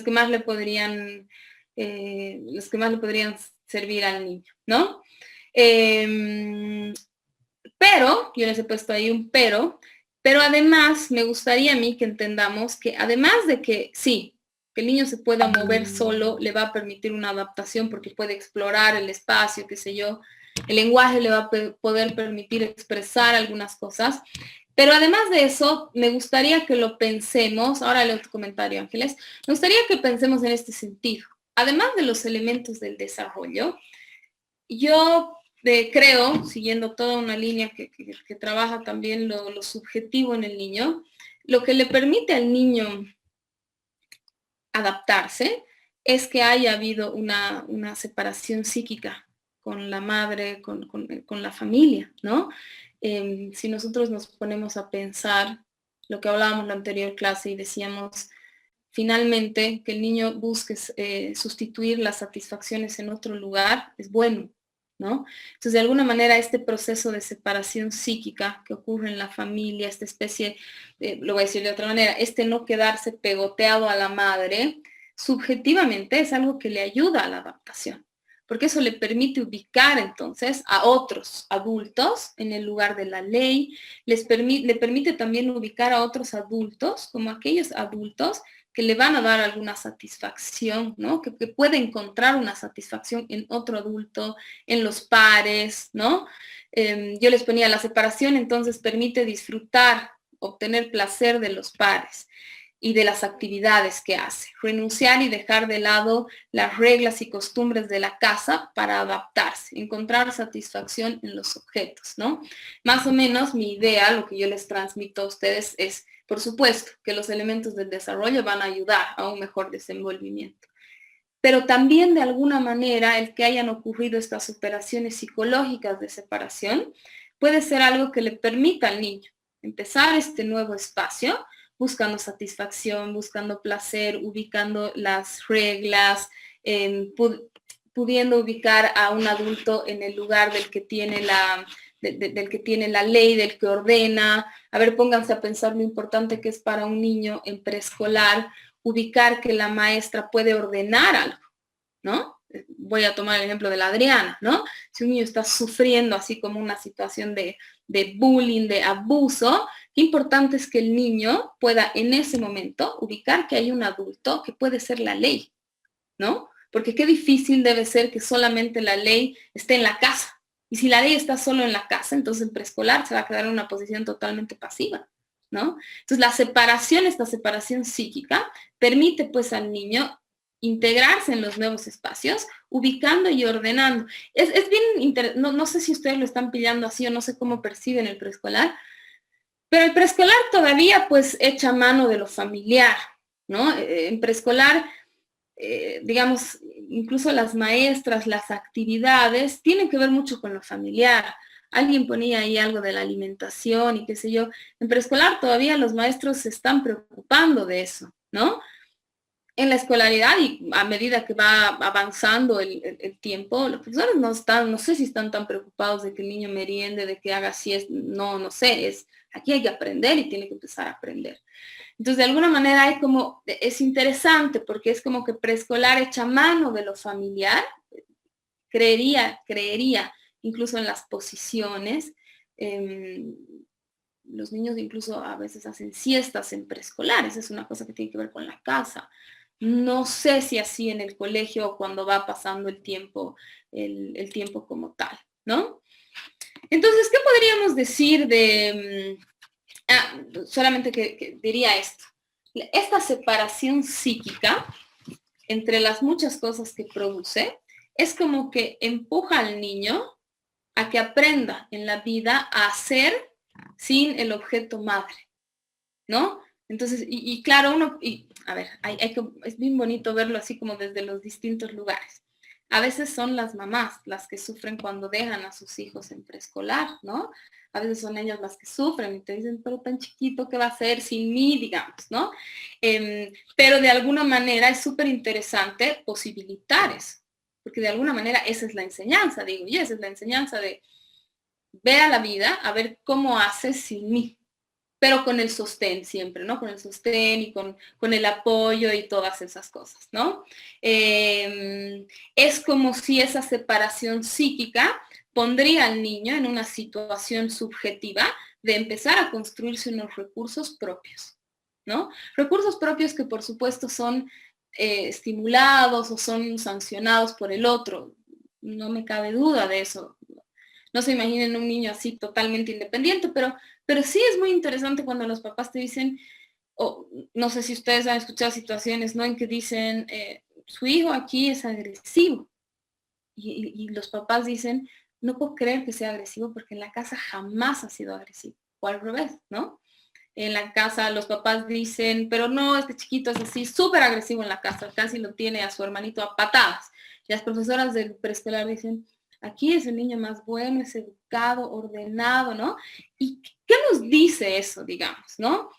que más le podrían servir al niño, ¿no? Pero, yo les he puesto ahí un pero además me gustaría a mí que entendamos que además de que sí, Que el niño se pueda mover solo le va a permitir una adaptación porque puede explorar el espacio, qué sé yo. El lenguaje le va a poder permitir expresar algunas cosas. Pero además de eso, me gustaría que lo pensemos, ahora leo tu comentario, Ángeles, me gustaría que pensemos en este sentido. Además de los elementos del desarrollo, yo creo, siguiendo toda una línea que trabaja también lo subjetivo en el niño, lo que le permite al niño adaptarse es que haya habido una separación psíquica con la madre, con la familia, ¿no? Si nosotros nos ponemos a pensar lo que hablábamos en la anterior clase y decíamos, finalmente, que el niño busque sustituir las satisfacciones en otro lugar, es bueno, ¿no? Entonces, de alguna manera, este proceso de separación psíquica que ocurre en la familia, esta especie, lo voy a decir de otra manera, no quedarse pegoteado a la madre, subjetivamente es algo que le ayuda a la adaptación, porque eso le permite ubicar entonces a otros adultos en el lugar de la ley, le permite también ubicar a otros adultos como aquellos adultos que le van a dar alguna satisfacción, ¿no? Que puede encontrar una satisfacción en otro adulto, en los pares, ¿no? Yo les ponía la separación, entonces permite disfrutar, obtener placer de los pares y de las actividades que hace, renunciar y dejar de lado las reglas y costumbres de la casa para adaptarse, encontrar satisfacción en los objetos, ¿no? Más o menos mi idea, lo que yo les transmito a ustedes es, por supuesto, que los elementos del desarrollo van a ayudar a un mejor desenvolvimiento. Pero también de alguna manera el que hayan ocurrido estas operaciones psicológicas de separación puede ser algo que le permita al niño empezar este nuevo espacio buscando satisfacción, buscando placer, ubicando las reglas, pudiendo ubicar a un adulto en el lugar del que tiene del que tiene la ley, del que ordena. A ver, pónganse a pensar lo importante que es para un niño en preescolar ubicar que la maestra puede ordenar algo, ¿no? Voy a tomar el ejemplo de la Adriana, ¿no? Si un niño está sufriendo así como una situación de bullying, de abuso, qué importante es que el niño pueda en ese momento ubicar que hay un adulto que puede ser la ley, ¿no? Porque qué difícil debe ser que solamente la ley esté en la casa. Y si la ley está solo en la casa, entonces el preescolar se va a quedar en una posición totalmente pasiva, ¿no? Entonces la separación, esta separación psíquica, permite pues al niño integrarse en los nuevos espacios, ubicando y ordenando. Es bien interesante, no sé si ustedes lo están pillando así o no sé cómo perciben el preescolar, pero el preescolar todavía pues echa mano de lo familiar, ¿no? En preescolar, digamos, incluso las maestras, las actividades, tienen que ver mucho con lo familiar. Alguien ponía ahí algo de la alimentación y qué sé yo. En preescolar todavía los maestros se están preocupando de eso, ¿no? En la escolaridad y a medida que va avanzando el tiempo, los profesores no sé si están tan preocupados de que el niño meriende, de que haga siesta, no sé, aquí hay que aprender y tiene que empezar a aprender. Entonces, de alguna manera es interesante porque es como que preescolar echa mano de lo familiar, creería, incluso en las posiciones. Los niños incluso a veces hacen siestas en preescolar, esa es una cosa que tiene que ver con la casa. No sé si así en el colegio o cuando va pasando el tiempo como tal, ¿no? Entonces, ¿qué podríamos decir de... solamente que diría esto. Esta separación psíquica entre las muchas cosas que produce es como que empuja al niño a que aprenda en la vida a hacer sin el objeto madre, ¿no? Entonces, y claro, a ver, es bien bonito verlo así como desde los distintos lugares. A veces son las mamás las que sufren cuando dejan a sus hijos en preescolar, ¿no? A veces son ellas las que sufren y te dicen, pero tan chiquito, ¿qué va a hacer sin mí, digamos, ¿no? Pero de alguna manera es súper interesante posibilitar eso, porque de alguna manera esa es la enseñanza, digo, y esa es la enseñanza de ver a la vida, a ver cómo haces sin mí, pero con el sostén siempre, ¿no? Con el sostén y con el apoyo y todas esas cosas, ¿no? Es como si esa separación psíquica pondría al niño en una situación subjetiva de empezar a construirse unos recursos propios, ¿no? Recursos propios que por supuesto son estimulados o son sancionados por el otro. No me cabe duda de eso. No se imaginen un niño así totalmente independiente, pero sí es muy interesante cuando los papás te dicen, o no sé si ustedes han escuchado situaciones, ¿no? En que dicen, su hijo aquí es agresivo. Y los papás dicen, no puedo creer que sea agresivo porque en la casa jamás ha sido agresivo. O al revés, ¿no? En la casa los papás dicen, pero no, este chiquito es así, súper agresivo en la casa, casi lo tiene a su hermanito a patadas. Y las profesoras del preescolar dicen, aquí es el niño más bueno, es educado, ordenado, ¿no? ¿Y qué nos dice eso, digamos, no?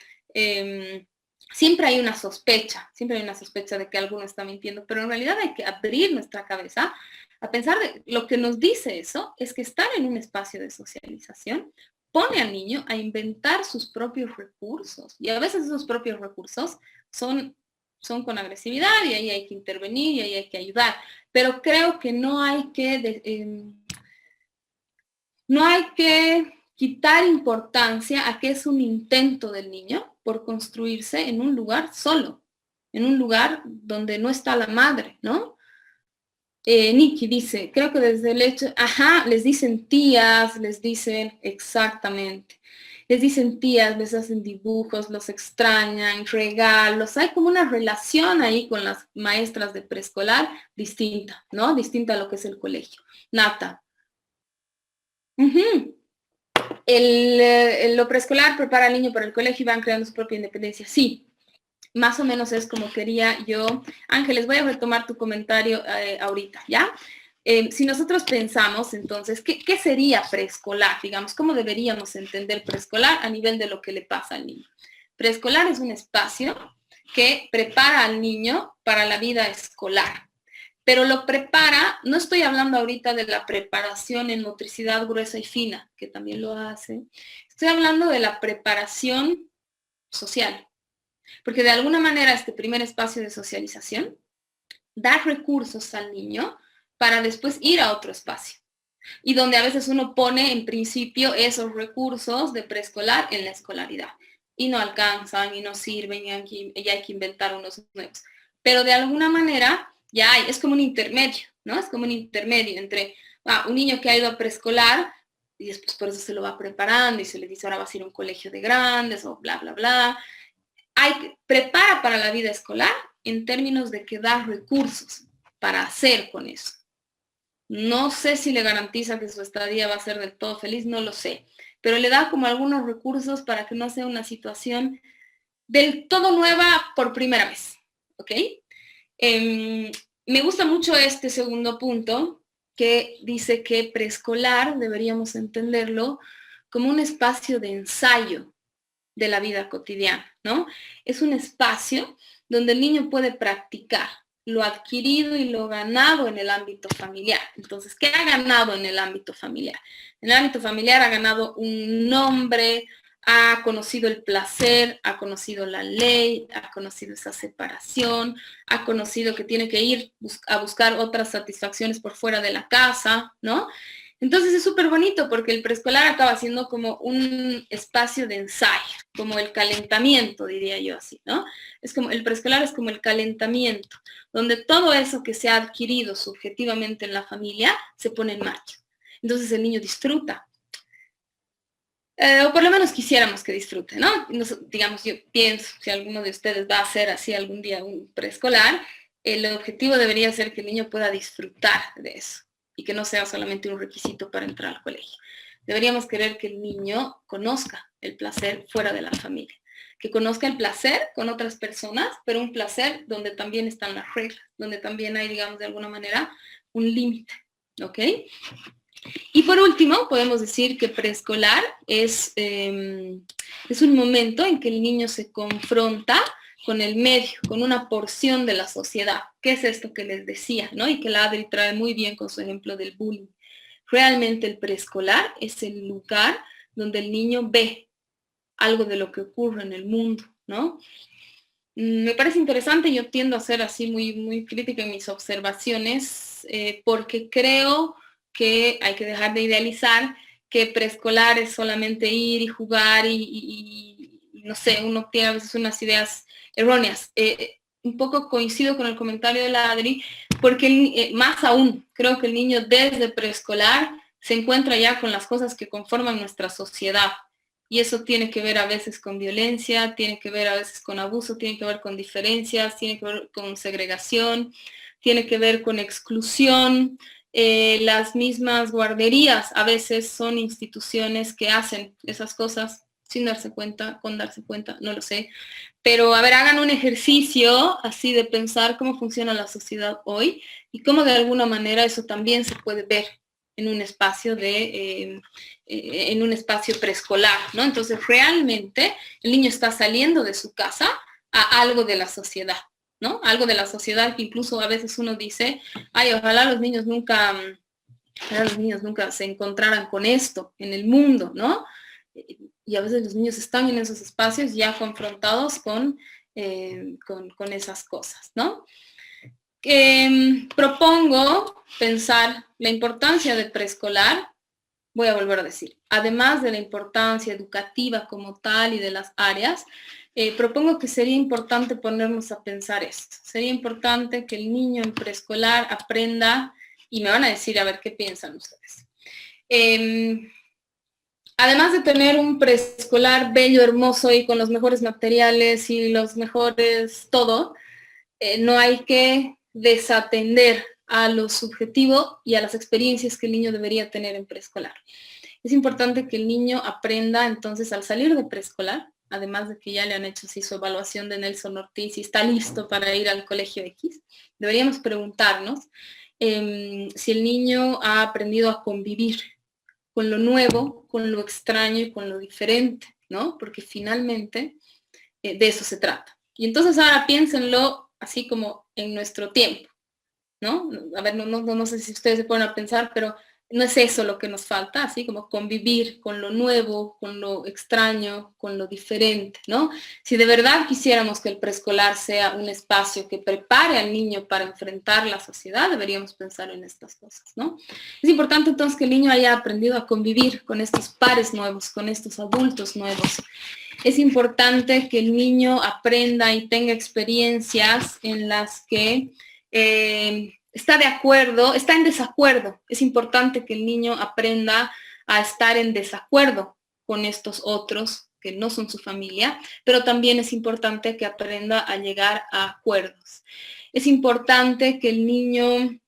Siempre hay una sospecha de que alguno está mintiendo, pero en realidad hay que abrir nuestra cabeza a pensar de lo que nos dice eso, es que estar en un espacio de socialización pone al niño a inventar sus propios recursos. Y a veces esos propios recursos son con agresividad y ahí hay que intervenir y ahí hay que ayudar. Pero creo que no hay que quitar importancia a que es un intento del niño por construirse en un lugar solo, en un lugar donde no está la madre, ¿no? Nikki dice, creo que desde el hecho, les dicen tías, les dicen exactamente, les dicen tías, les hacen dibujos, los extrañan, regalos, hay como una relación ahí con las maestras de preescolar distinta, ¿no? Distinta a lo que es el colegio. Nata. Lo preescolar prepara al niño para el colegio y van creando su propia independencia. Sí, más o menos es como quería yo. Ángeles, voy a retomar tu comentario ahorita, ¿ya? Si nosotros pensamos, entonces, ¿qué sería preescolar? Digamos, ¿cómo deberíamos entender preescolar a nivel de lo que le pasa al niño? Preescolar es un espacio que prepara al niño para la vida escolar. Pero lo prepara, no estoy hablando ahorita de la preparación en motricidad gruesa y fina, que también lo hace. Estoy hablando de la preparación social. Porque de alguna manera este primer espacio de socialización da recursos al niño para después ir a otro espacio. Y donde a veces uno pone en principio esos recursos de preescolar en la escolaridad. Y no alcanzan y no sirven y hay que inventar unos nuevos. Pero de alguna manera ya hay, es como un intermedio, ¿no? Es como un intermedio entre un niño que ha ido a preescolar y después por eso se lo va preparando y se le dice ahora vas a ir a un colegio de grandes o bla, bla, bla. Prepara para la vida escolar en términos de que da recursos para hacer con eso. No sé si le garantiza que su estadía va a ser del todo feliz, no lo sé, pero le da como algunos recursos para que no sea una situación del todo nueva por primera vez, ¿ok? Me gusta mucho este segundo punto que dice que preescolar deberíamos entenderlo como un espacio de ensayo de la vida cotidiana, ¿no? Es un espacio donde el niño puede practicar lo adquirido y lo ganado en el ámbito familiar. Entonces, ¿qué ha ganado en el ámbito familiar? En el ámbito familiar ha ganado un nombre, ha conocido el placer, ha conocido la ley, ha conocido esa separación, ha conocido que tiene que ir a buscar otras satisfacciones por fuera de la casa, ¿no? Entonces es súper bonito porque el preescolar acaba siendo como un espacio de ensayo, como el calentamiento, diría yo así, ¿no? Es como, el preescolar es como el calentamiento, donde todo eso que se ha adquirido subjetivamente en la familia se pone en marcha. Entonces el niño disfruta. O por lo menos quisiéramos que disfrute, ¿no? Digamos, yo pienso, si alguno de ustedes va a hacer así algún día un preescolar, el objetivo debería ser que el niño pueda disfrutar de eso y que no sea solamente un requisito para entrar al colegio. Deberíamos querer que el niño conozca el placer fuera de la familia, que conozca el placer con otras personas, pero un placer donde también están las reglas, donde también hay, digamos, de alguna manera, un límite, ¿ok? Y por último, podemos decir que preescolar es un momento en que el niño se confronta con el medio, con una porción de la sociedad. ¿Qué es esto que les decía, no? Y que la Adri trae muy bien con su ejemplo del bullying. Realmente el preescolar es el lugar donde el niño ve algo de lo que ocurre en el mundo, ¿no? Me parece interesante, yo tiendo a ser así muy, muy crítica en mis observaciones, porque creo que hay que dejar de idealizar que preescolar es solamente ir y jugar y no sé, uno tiene a veces unas ideas erróneas. un poco coincido con el comentario de la Adri, porque más aún, creo que el niño desde preescolar se encuentra ya con las cosas que conforman nuestra sociedad. Y eso tiene que ver a veces con violencia, tiene que ver a veces con abuso, tiene que ver con diferencias, tiene que ver con segregación, tiene que ver con exclusión. Las mismas guarderías a veces son instituciones que hacen esas cosas sin darse cuenta, con darse cuenta, no lo sé. Pero, a ver, hagan un ejercicio así de pensar cómo funciona la sociedad hoy y cómo de alguna manera eso también se puede ver en un espacio en un espacio preescolar, ¿no? Entonces, realmente el niño está saliendo de su casa a algo de la sociedad, ¿no? Algo de la sociedad que incluso a veces uno dice, ay, ojalá los niños nunca se encontraran con esto en el mundo, ¿no? Y a veces los niños están en esos espacios ya confrontados con esas cosas, ¿no? Propongo pensar la importancia del preescolar, voy a volver a decir, además de la importancia educativa como tal y de las áreas, propongo que sería importante ponernos a pensar esto. Sería importante que el niño en preescolar aprenda, y me van a decir a ver qué piensan ustedes. Además de tener un preescolar bello, hermoso y con los mejores materiales y los mejores todo, no hay que desatender a lo subjetivo y a las experiencias que el niño debería tener en preescolar. Es importante que el niño aprenda entonces al salir de preescolar, además de que ya le han hecho así su evaluación de Nelson Ortiz y está listo para ir al colegio X, deberíamos preguntarnos si el niño ha aprendido a convivir con lo nuevo, con lo extraño y con lo diferente, ¿no? Porque finalmente de eso se trata. Y entonces ahora piénsenlo así como en nuestro tiempo, ¿no? A ver, no sé si ustedes se ponen a pensar, pero no es eso lo que nos falta, así como convivir con lo nuevo, con lo extraño, con lo diferente, ¿no? Si de verdad quisiéramos que el preescolar sea un espacio que prepare al niño para enfrentar la sociedad, deberíamos pensar en estas cosas, ¿no? Es importante entonces que el niño haya aprendido a convivir con estos pares nuevos, con estos adultos nuevos. Es importante que el niño aprenda y tenga experiencias en las que está de acuerdo, está en desacuerdo. Es importante que el niño aprenda a estar en desacuerdo con estos otros que no son su familia, pero también es importante que aprenda a llegar a acuerdos. Es importante que el niño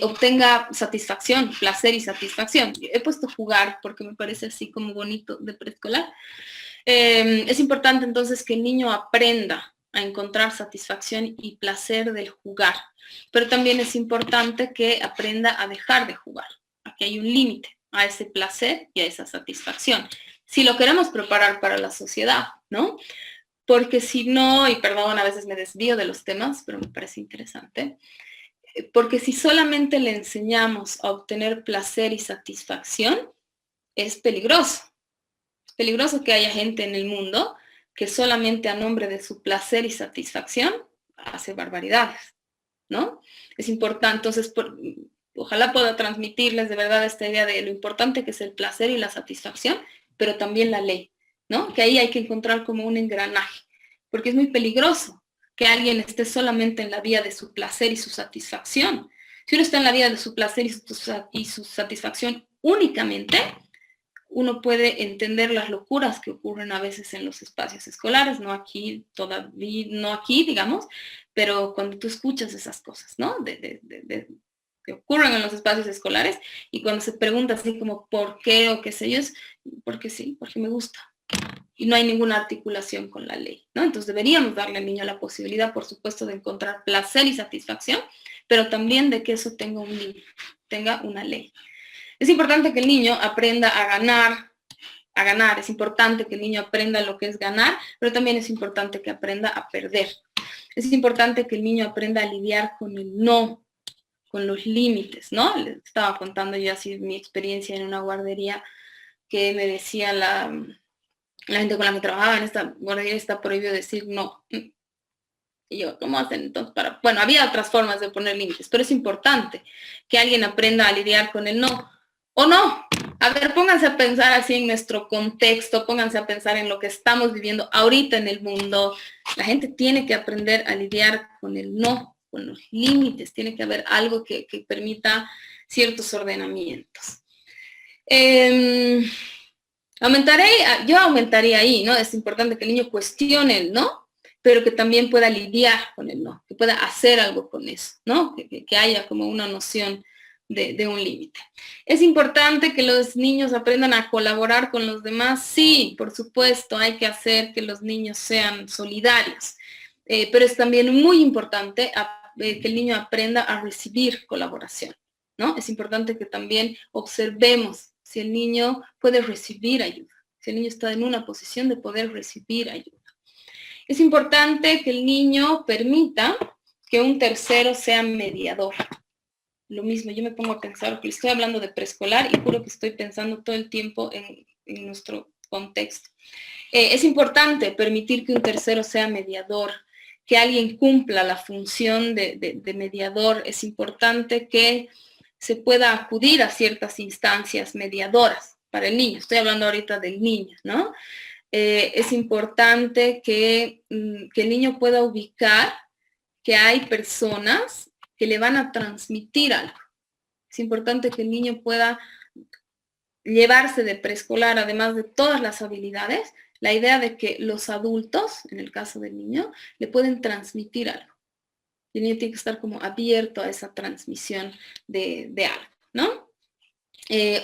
obtenga satisfacción, placer y satisfacción. He puesto jugar porque me parece así como bonito de preescolar. Es importante entonces que el niño aprenda a encontrar satisfacción y placer del jugar, pero también es importante que aprenda a dejar de jugar. Aquí hay un límite a ese placer y a esa satisfacción. Si lo queremos preparar para la sociedad, ¿no? Porque si no, y perdón, a veces me desvío de los temas, pero me parece interesante, porque si solamente le enseñamos a obtener placer y satisfacción, es peligroso. Es peligroso que haya gente en el mundo que solamente a nombre de su placer y satisfacción hace barbaridades, ¿no? Es importante, entonces, ojalá pueda transmitirles de verdad esta idea de lo importante que es el placer y la satisfacción, pero también la ley, ¿no? Que ahí hay que encontrar como un engranaje, porque es muy peligroso que alguien esté solamente en la vía de su placer y su satisfacción. Si uno está en la vía de su placer y su satisfacción únicamente, uno puede entender las locuras que ocurren a veces en los espacios escolares, no aquí, todavía, no aquí, digamos, pero cuando tú escuchas esas cosas, ¿no? Que ocurren en los espacios escolares y cuando se pregunta así como por qué o qué sé yo, es porque sí, porque me gusta. Y no hay ninguna articulación con la ley, ¿no? Entonces deberíamos darle al niño la posibilidad, por supuesto, de encontrar placer y satisfacción, pero también de que eso tenga un límite, tenga una ley. Es importante que el niño aprenda a ganar, es importante que el niño aprenda lo que es ganar, pero también es importante que aprenda a perder. Es importante que el niño aprenda a lidiar con el no, con los límites, ¿no? Les estaba contando yo así mi experiencia en una guardería que me decía la gente con la que trabajaba en esta guardería está prohibido decir no. Y yo, ¿cómo hacen entonces para...? Bueno, había otras formas de poner límites, pero es importante que alguien aprenda a lidiar con el no. O no, A ver, pónganse a pensar así en nuestro contexto, pónganse a pensar en lo que estamos viviendo ahorita en el mundo. La gente tiene que aprender a lidiar con el no, con los límites, tiene que haber algo que permita ciertos ordenamientos. Yo aumentaría ahí, ¿no? Es importante que el niño cuestione el no, pero que también pueda lidiar con el no, que pueda hacer algo con eso, ¿no? Que haya como una noción de un límite. ¿Es importante que los niños aprendan a colaborar con los demás? Sí, por supuesto, hay que hacer que los niños sean solidarios, pero es también muy importante que el niño aprenda a recibir colaboración, ¿no? Es importante que también observemos si el niño puede recibir ayuda, si el niño está en una posición de poder recibir ayuda. Es importante que el niño permita que un tercero sea mediador. Lo mismo, yo me pongo a pensar, que estoy hablando de preescolar y juro que estoy pensando todo el tiempo en nuestro contexto. Es importante permitir que un tercero sea mediador, que alguien cumpla la función de mediador. Es importante que se pueda acudir a ciertas instancias mediadoras para el niño. Estoy hablando ahorita del niño, ¿no? Es importante que el niño pueda ubicar que hay personas que le van a transmitir algo. Es importante que el niño pueda llevarse de preescolar, además de todas las habilidades, la idea de que los adultos, en el caso del niño, le pueden transmitir algo. El niño tiene que estar como abierto a esa transmisión de algo, ¿no?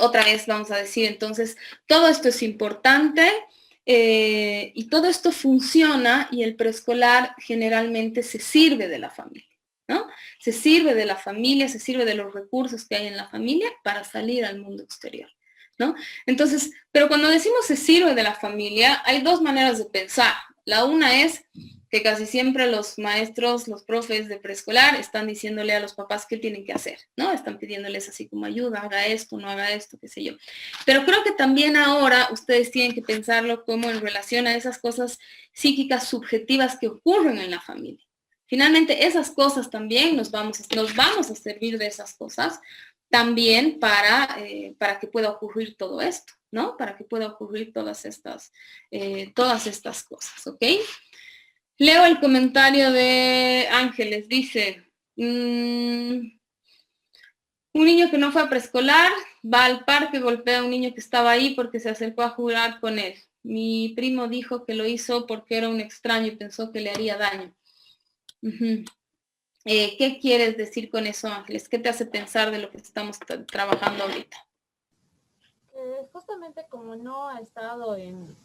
Otra vez vamos a decir, entonces, todo esto es importante y todo esto funciona y el preescolar generalmente se sirve de la familia, ¿no? Se sirve de la familia, se sirve de los recursos que hay en la familia para salir al mundo exterior, ¿no? Entonces, pero cuando decimos se sirve de la familia, hay dos maneras de pensar. La una es que casi siempre los maestros, los profes de preescolar están diciéndole a los papás qué tienen que hacer, ¿no? Están pidiéndoles así como ayuda, haga esto, no haga esto, qué sé yo. Pero creo que también ahora ustedes tienen que pensarlo como en relación a esas cosas psíquicas subjetivas que ocurren en la familia. Finalmente, esas cosas también nos vamos a servir de esas cosas también para que pueda ocurrir todo esto, ¿no? Para que pueda ocurrir todas estas cosas, ¿ok? Leo el comentario de Ángeles, dice, un niño que no fue a preescolar va al parque, golpea a un niño que estaba ahí porque se acercó a jugar con él. Mi primo dijo que lo hizo porque era un extraño y pensó que le haría daño. ¿Qué quieres decir con eso, Ángeles? ¿Qué te hace pensar de lo que estamos trabajando ahorita? Justamente como no ha estado en...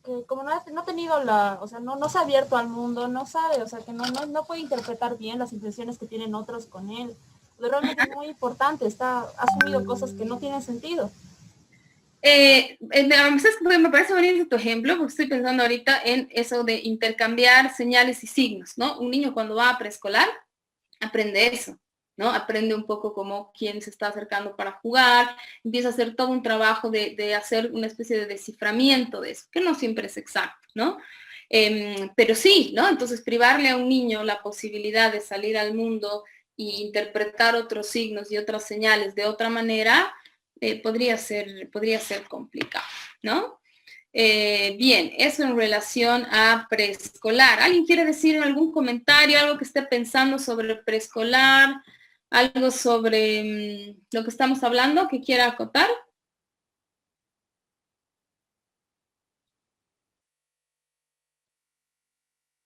que como no ha tenido no se ha abierto al mundo, no sabe, o sea, que no puede interpretar bien las impresiones que tienen otros con él. Pero realmente es muy importante, ha asumido cosas que no tienen sentido. Me parece bonito tu ejemplo, porque estoy pensando ahorita en eso de intercambiar señales y signos, ¿no? Un niño cuando va a preescolar aprende eso, ¿no? Aprende un poco como quién se está acercando para jugar, empieza a hacer todo un trabajo de hacer una especie de desciframiento de eso, que no siempre es exacto, ¿no? Pero sí, ¿no? Entonces privarle a un niño la posibilidad de salir al mundo e interpretar otros signos y otras señales de otra manera, podría ser complicado, ¿no? Bien, eso en relación a preescolar. ¿Alguien quiere decir algún comentario, algo que esté pensando sobre preescolar, algo sobre lo que estamos hablando, que quiera acotar?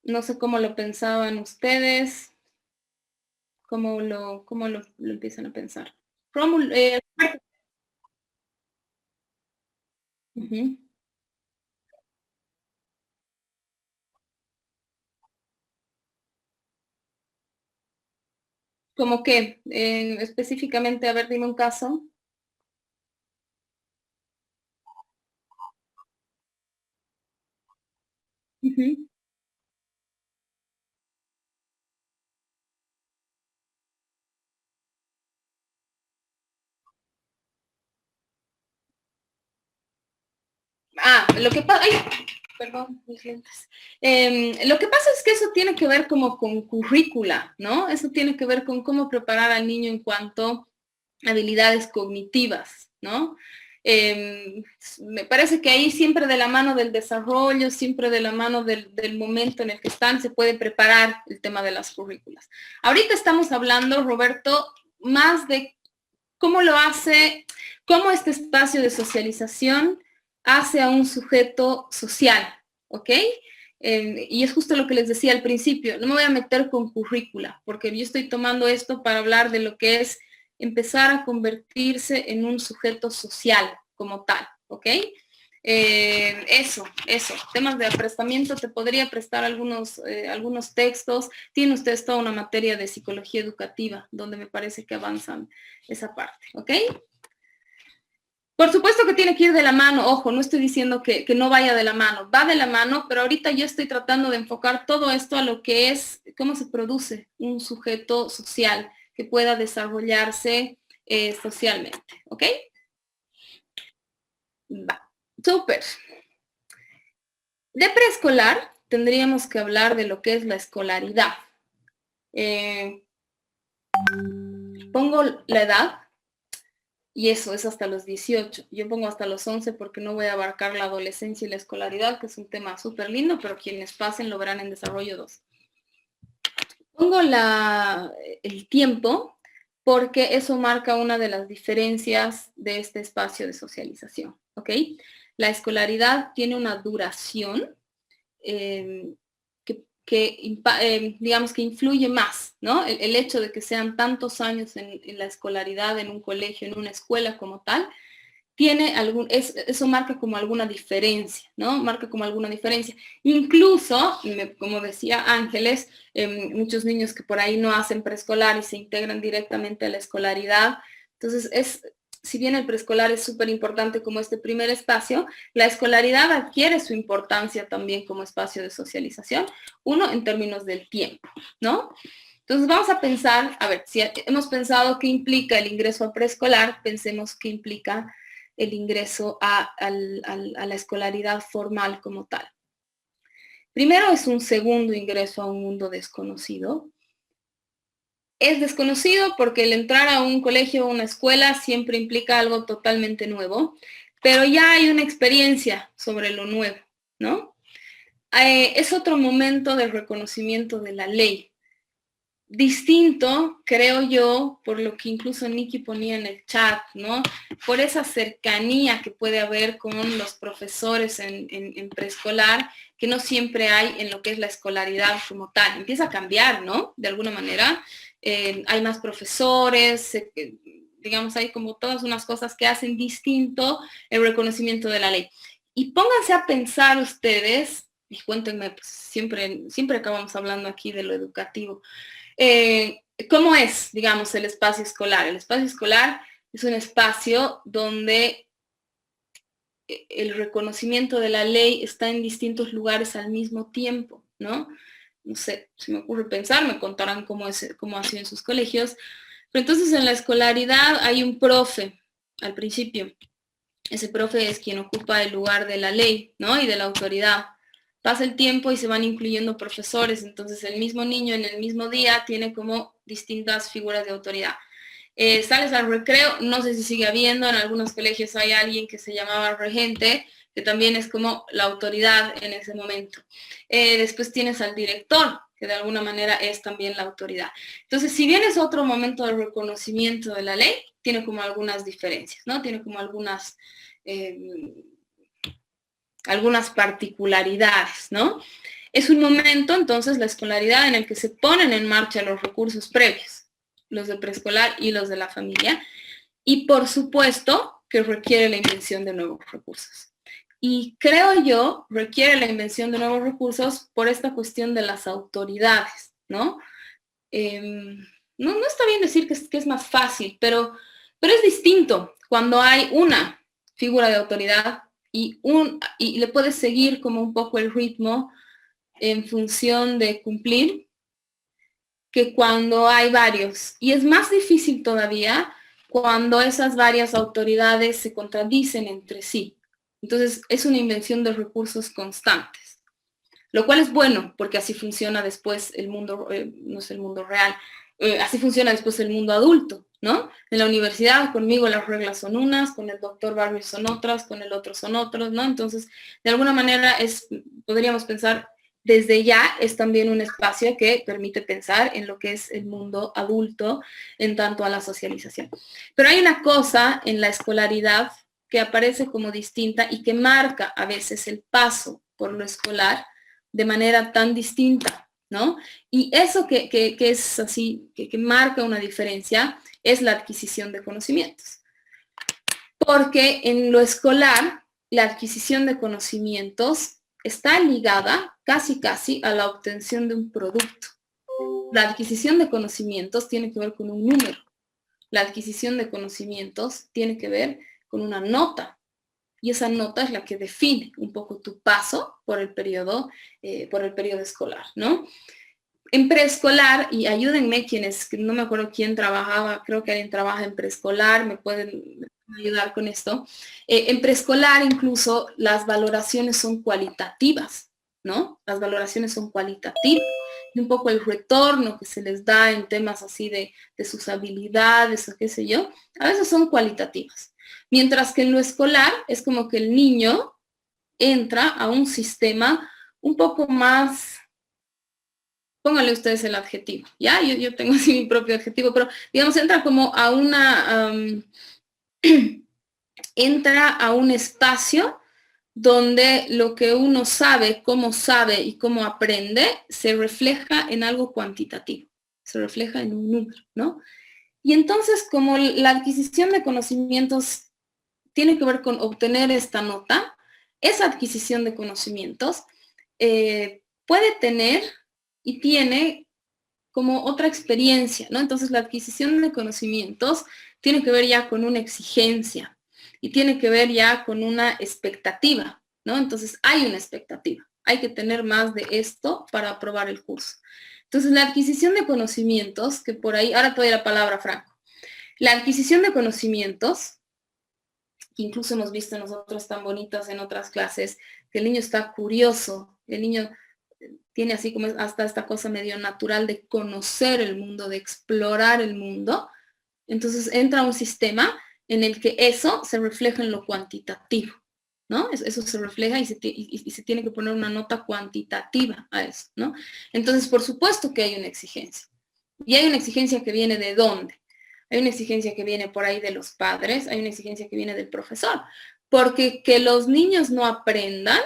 No sé cómo lo pensaban ustedes, cómo lo empiezan a pensar. Rómulo, ¿Cómo qué? Específicamente, a ver, dime un caso. Lo que pasa, perdón, mis lentes. Lo que pasa es que eso tiene que ver como con currícula, ¿no? Eso tiene que ver con cómo preparar al niño en cuanto habilidades cognitivas, ¿no? Me parece que ahí siempre de la mano del desarrollo, siempre de la mano del momento en el que están, se puede preparar el tema de las currículas. Ahorita estamos hablando, Roberto, más de cómo lo hace, cómo este espacio de socialización hace a un sujeto social, ¿ok? Y es justo lo que les decía al principio, no me voy a meter con currícula, porque yo estoy tomando esto para hablar de lo que es empezar a convertirse en un sujeto social como tal, ¿ok? Eso. Temas de aprestamiento, te podría prestar algunos textos. Tienen ustedes toda una materia de psicología educativa, donde me parece que avanzan esa parte, ¿ok? Por supuesto que tiene que ir de la mano, ojo, no estoy diciendo que no vaya de la mano, va de la mano, pero ahorita yo estoy tratando de enfocar todo esto a lo que es cómo se produce un sujeto social que pueda desarrollarse socialmente, ¿ok? Va, súper. De preescolar tendríamos que hablar de lo que es la escolaridad. Pongo la edad, y eso es hasta los 18. Yo pongo hasta los 11 porque no voy a abarcar la adolescencia y la escolaridad, que es un tema súper lindo, pero quienes pasen lo verán en desarrollo 2. Pongo el tiempo porque eso marca una de las diferencias de este espacio de socialización, ¿ok? La escolaridad tiene una duración digamos que influye más, ¿no? El hecho de que sean tantos años en la escolaridad, en un colegio, en una escuela como tal, eso marca como alguna diferencia, ¿no? Marca como alguna diferencia. Incluso, como decía Ángeles, muchos niños que por ahí no hacen preescolar y se integran directamente a la escolaridad. Entonces, si bien el preescolar es súper importante como este primer espacio, la escolaridad adquiere su importancia también como espacio de socialización, uno en términos del tiempo, ¿no? Entonces vamos a pensar, a ver, si hemos pensado qué implica el ingreso a preescolar, pensemos qué implica el ingreso a la escolaridad formal como tal. Primero es un segundo ingreso a un mundo desconocido. Es desconocido porque el entrar a un colegio o una escuela siempre implica algo totalmente nuevo, pero ya hay una experiencia sobre lo nuevo, ¿no? Es otro momento de reconocimiento de la ley. Distinto, creo yo, por lo que incluso Nikki ponía en el chat, ¿no? Por esa cercanía que puede haber con los profesores en preescolar, que no siempre hay en lo que es la escolaridad como tal. Empieza a cambiar, ¿no? De alguna manera. Hay más profesores, digamos, hay como todas unas cosas que hacen distinto el reconocimiento de la ley. Y pónganse a pensar ustedes, y cuéntenme, pues siempre acabamos hablando aquí de lo educativo, ¿cómo es, digamos, el espacio escolar? El espacio escolar es un espacio donde el reconocimiento de la ley está en distintos lugares al mismo tiempo, ¿no? No sé, si me ocurre pensar, me contarán cómo ha sido en sus colegios. Pero entonces en la escolaridad hay un profe al principio. Ese profe es quien ocupa el lugar de la ley, ¿no? Y de la autoridad. Pasa el tiempo y se van incluyendo profesores, entonces el mismo niño en el mismo día tiene como distintas figuras de autoridad. Sales al recreo, no sé si sigue habiendo, en algunos colegios hay alguien que se llamaba regente, que también es como la autoridad en ese momento. Después tienes al director, que de alguna manera es también la autoridad. Entonces, si bien es otro momento de reconocimiento de la ley, tiene como algunas diferencias, ¿no? Tiene como algunas particularidades, ¿no? Es un momento, entonces, la escolaridad en el que se ponen en marcha los recursos previos, los de preescolar y los de la familia, y por supuesto que requiere la invención de nuevos recursos. Y creo yo, requiere la invención de nuevos recursos por esta cuestión de las autoridades, ¿no? No está bien decir que es más fácil, pero es distinto cuando hay una figura de autoridad y le puedes seguir como un poco el ritmo en función de cumplir, que cuando hay varios. Y es más difícil todavía cuando esas varias autoridades se contradicen entre sí. Entonces, es una invención de recursos constantes, lo cual es bueno, porque así funciona después el mundo, no es el mundo real. Así funciona después el mundo adulto, ¿no? En la universidad conmigo las reglas son unas, con el doctor Barber son otras, con el otro son otros, ¿no? Entonces, de alguna manera podríamos pensar, desde ya es también un espacio que permite pensar en lo que es el mundo adulto en tanto a la socialización. Pero hay una cosa en la escolaridad que aparece como distinta y que marca a veces el paso por lo escolar de manera tan distinta, ¿no? Y eso que es así, que marca una diferencia, es la adquisición de conocimientos. Porque en lo escolar, la adquisición de conocimientos está ligada casi a la obtención de un producto. La adquisición de conocimientos tiene que ver con un número. La adquisición de conocimientos tiene que ver con una nota. Y esa nota es la que define un poco tu paso por el periodo escolar, ¿no? En preescolar, y ayúdenme quienes, no me acuerdo quién trabajaba, creo que alguien trabaja en preescolar, me pueden ayudar con esto. En preescolar incluso las valoraciones son cualitativas, ¿no? Las valoraciones son cualitativas. Y un poco el retorno que se les da en temas así de sus habilidades o qué sé yo, a veces son cualitativas. Mientras que en lo escolar es como que el niño entra a un sistema un poco más, pónganle ustedes el adjetivo, ¿ya? Yo tengo así mi propio adjetivo, pero digamos, entra como a entra a un espacio donde lo que uno sabe y cómo aprende, se refleja en algo cuantitativo, se refleja en un número, ¿no? Y entonces, como la adquisición de conocimientos tiene que ver con obtener esta nota, esa adquisición de conocimientos puede tener y tiene como otra experiencia, ¿no? Entonces la adquisición de conocimientos tiene que ver ya con una exigencia y tiene que ver ya con una expectativa, ¿no? Entonces hay una expectativa, hay que tener más de esto para aprobar el curso. Entonces la adquisición de conocimientos, que por ahí, ahora te doy la palabra, Franco, la adquisición de conocimientos, que incluso hemos visto nosotros tan bonitas en otras clases, que el niño está curioso, el niño tiene así como hasta esta cosa medio natural de conocer el mundo, de explorar el mundo. Entonces entra un sistema en el que eso se refleja en lo cuantitativo, ¿no? Eso se refleja y se tiene que poner una nota cuantitativa a eso, ¿no? Entonces, por supuesto que hay una exigencia. Y hay una exigencia que viene ¿de dónde? Hay una exigencia que viene por ahí de los padres, hay una exigencia que viene del profesor, porque que los niños no aprendan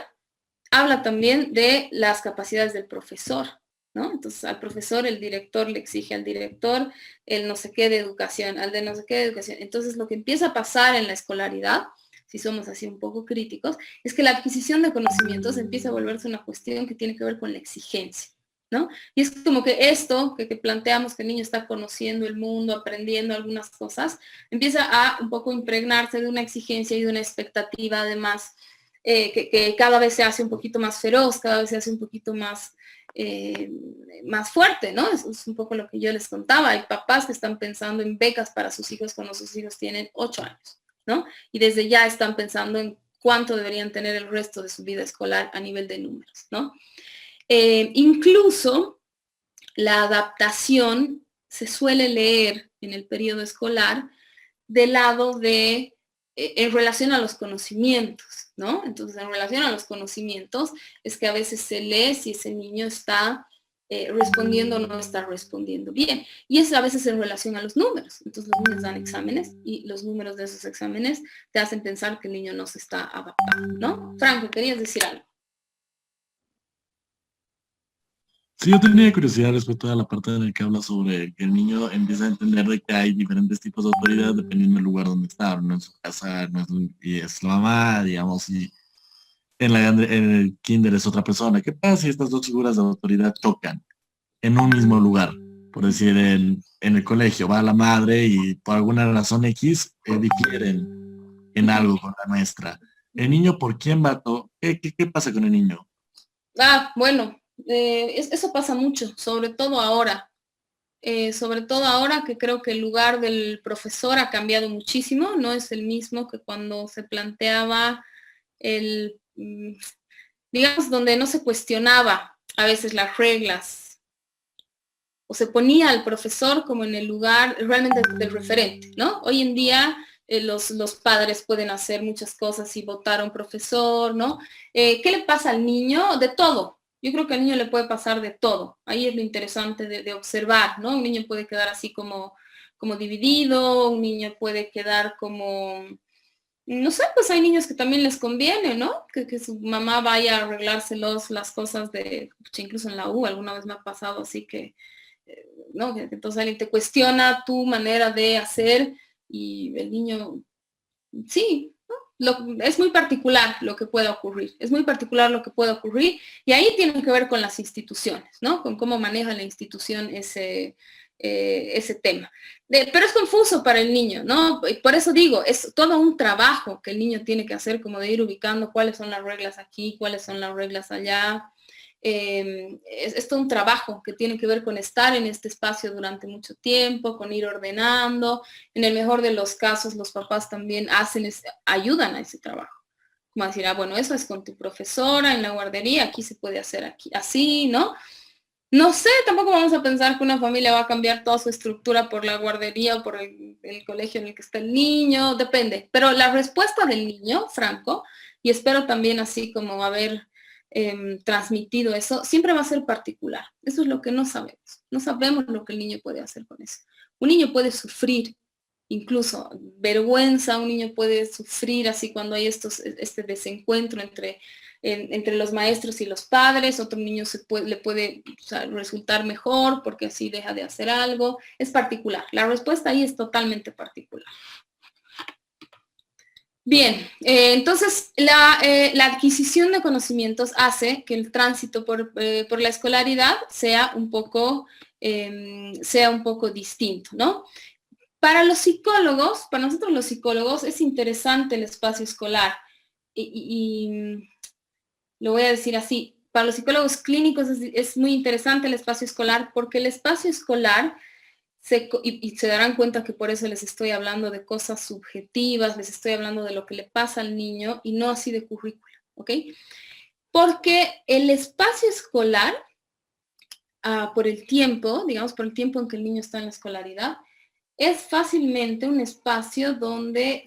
habla también de las capacidades del profesor, ¿no? Entonces al profesor, el director le exige al director el no sé qué de educación, al de no sé qué de educación. Entonces lo que empieza a pasar en la escolaridad, si somos así un poco críticos, es que la adquisición de conocimientos empieza a volverse una cuestión que tiene que ver con la exigencia, ¿no? Y es como que esto que planteamos, que el niño está conociendo el mundo, aprendiendo algunas cosas, empieza a un poco impregnarse de una exigencia y de una expectativa además que cada vez se hace un poquito más feroz, cada vez se hace un poquito más, más fuerte, ¿no? Es un poco lo que yo les contaba. Hay papás que están pensando en becas para sus hijos cuando sus hijos tienen 8 años, ¿no? Y desde ya están pensando en cuánto deberían tener el resto de su vida escolar a nivel de números, ¿no? Incluso la adaptación se suele leer en el periodo escolar del lado de, en relación a los conocimientos, ¿no? Entonces, en relación a los conocimientos, es que a veces se lee si ese niño está respondiendo o no está respondiendo bien. Y es a veces en relación a los números. Entonces, los niños dan exámenes y los números de esos exámenes te hacen pensar que el niño no se está adaptando, ¿no? Franco, ¿querías decir algo? Sí, yo tenía curiosidad respecto a la parte en la que habla sobre que el niño empieza a entender de que hay diferentes tipos de autoridad dependiendo del lugar donde está, no en su casa, no es, y es la mamá, digamos, y en el kinder es otra persona. ¿Qué pasa si estas dos figuras de autoridad chocan en un mismo lugar? Por decir, en el colegio va la madre y por alguna razón X difieren en algo con la maestra. ¿El niño por quién va? ¿Qué pasa con el niño? Bueno, eso pasa mucho, sobre todo ahora. Sobre todo ahora que creo que el lugar del profesor ha cambiado muchísimo, no es el mismo que cuando se planteaba digamos, donde no se cuestionaba a veces las reglas o se ponía al profesor como en el lugar realmente del referente, ¿no? Hoy en día los padres pueden hacer muchas cosas y votar a un profesor, ¿no? ¿Qué le pasa al niño? De todo. Yo creo que al niño le puede pasar de todo. Ahí es lo interesante de observar, ¿no? Un niño puede quedar así como dividido, un niño puede quedar como, no sé, pues hay niños que también les conviene, ¿no? Que su mamá vaya a arreglárselos las cosas incluso en la U, alguna vez me ha pasado así que, ¿no? Que entonces alguien te cuestiona tu manera de hacer y el niño, sí, ¿no? Es muy particular lo que pueda ocurrir, es muy particular lo que puede ocurrir y ahí tiene que ver con las instituciones, ¿no? Con cómo maneja la institución ese tema. Pero es confuso para el niño, ¿no? Y por eso digo, es todo un trabajo que el niño tiene que hacer, como de ir ubicando cuáles son las reglas aquí, cuáles son las reglas allá. Es todo un trabajo que tiene que ver con estar en este espacio durante mucho tiempo, con ir ordenando. En el mejor de los casos, los papás también ayudan a ese trabajo. Como decir, bueno, eso es con tu profesora en la guardería, aquí se puede hacer aquí, así, ¿no? No sé, tampoco vamos a pensar que una familia va a cambiar toda su estructura por la guardería o por el colegio en el que está el niño, depende. Pero la respuesta del niño, Franco, y espero también así como haber transmitido eso, siempre va a ser particular. Eso es lo que no sabemos. No sabemos lo que el niño puede hacer con eso. Un niño puede sufrir, incluso vergüenza, un niño puede sufrir así cuando hay este desencuentro entre los maestros y los padres, otro niño le puede resultar mejor porque así deja de hacer algo. Es particular. La respuesta ahí es totalmente particular. Bien, entonces la adquisición de conocimientos hace que el tránsito por la escolaridad sea un poco distinto, ¿no? Para los psicólogos, para nosotros los psicólogos, es interesante el espacio escolar y lo voy a decir así, para los psicólogos clínicos es muy interesante el espacio escolar porque el espacio escolar, y se darán cuenta que por eso les estoy hablando de cosas subjetivas, les estoy hablando de lo que le pasa al niño y no así de currícula, ¿ok? Porque el espacio escolar, por el tiempo, digamos, por el tiempo en que el niño está en la escolaridad, es fácilmente un espacio donde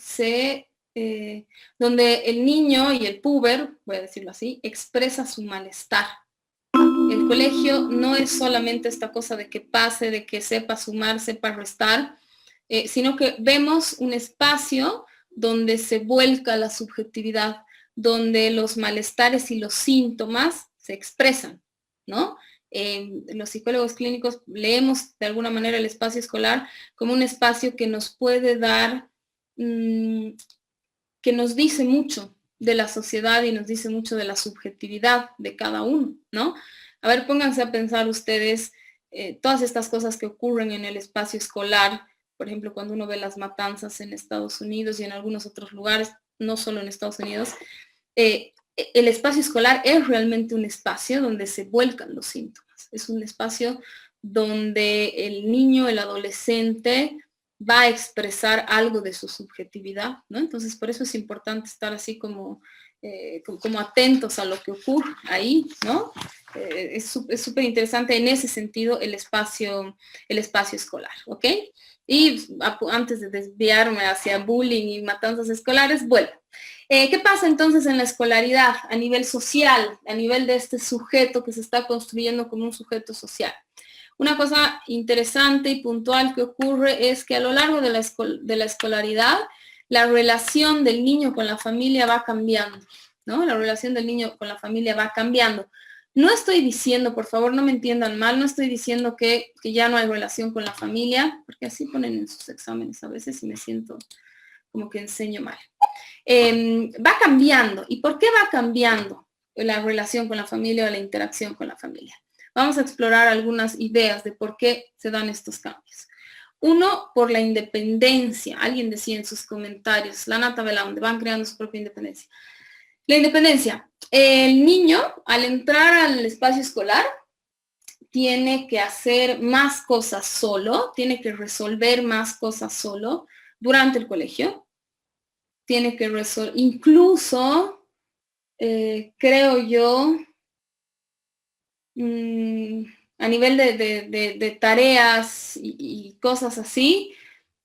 donde el niño y el puber, voy a decirlo así, expresa su malestar. El colegio no es solamente esta cosa de que pase, de que sepa sumar, sepa restar, sino que vemos un espacio donde se vuelca la subjetividad, donde los malestares y los síntomas se expresan, ¿no? Los psicólogos clínicos leemos de alguna manera el espacio escolar como un espacio que nos puede dar, que nos dice mucho de la sociedad y nos dice mucho de la subjetividad de cada uno, ¿no? A ver, pónganse a pensar ustedes todas estas cosas que ocurren en el espacio escolar, por ejemplo, cuando uno ve las matanzas en Estados Unidos y en algunos otros lugares, no solo en Estados Unidos, el espacio escolar es realmente un espacio donde se vuelcan los síntomas. Es un espacio donde el niño, el adolescente, va a expresar algo de su subjetividad, ¿no? Entonces, por eso es importante estar así como atentos a lo que ocurre ahí, ¿no? Es súper interesante en ese sentido el espacio escolar, ¿ok? Y antes de desviarme hacia bullying y matanzas escolares, bueno, ¿qué pasa entonces en la escolaridad a nivel social, a nivel de este sujeto que se está construyendo como un sujeto social? Una cosa interesante y puntual que ocurre es que a lo largo de la escolaridad, la relación del niño con la familia va cambiando, ¿no? La relación del niño con la familia va cambiando. No estoy diciendo, por favor, no me entiendan mal, no estoy diciendo que ya no hay relación con la familia, porque así ponen en sus exámenes a veces y me siento como que enseño mal. Va cambiando. ¿Y por qué va cambiando la relación con la familia o la interacción con la familia? Vamos a explorar algunas ideas de por qué se dan estos cambios. Uno, por la independencia. Alguien decía en sus comentarios, la Nata Belaunde, van creando su propia independencia. La independencia. El niño, al entrar al espacio escolar, tiene que hacer más cosas solo, tiene que resolver más cosas solo durante el colegio. Tiene que resolver, incluso, creo yo, A nivel de tareas y cosas así,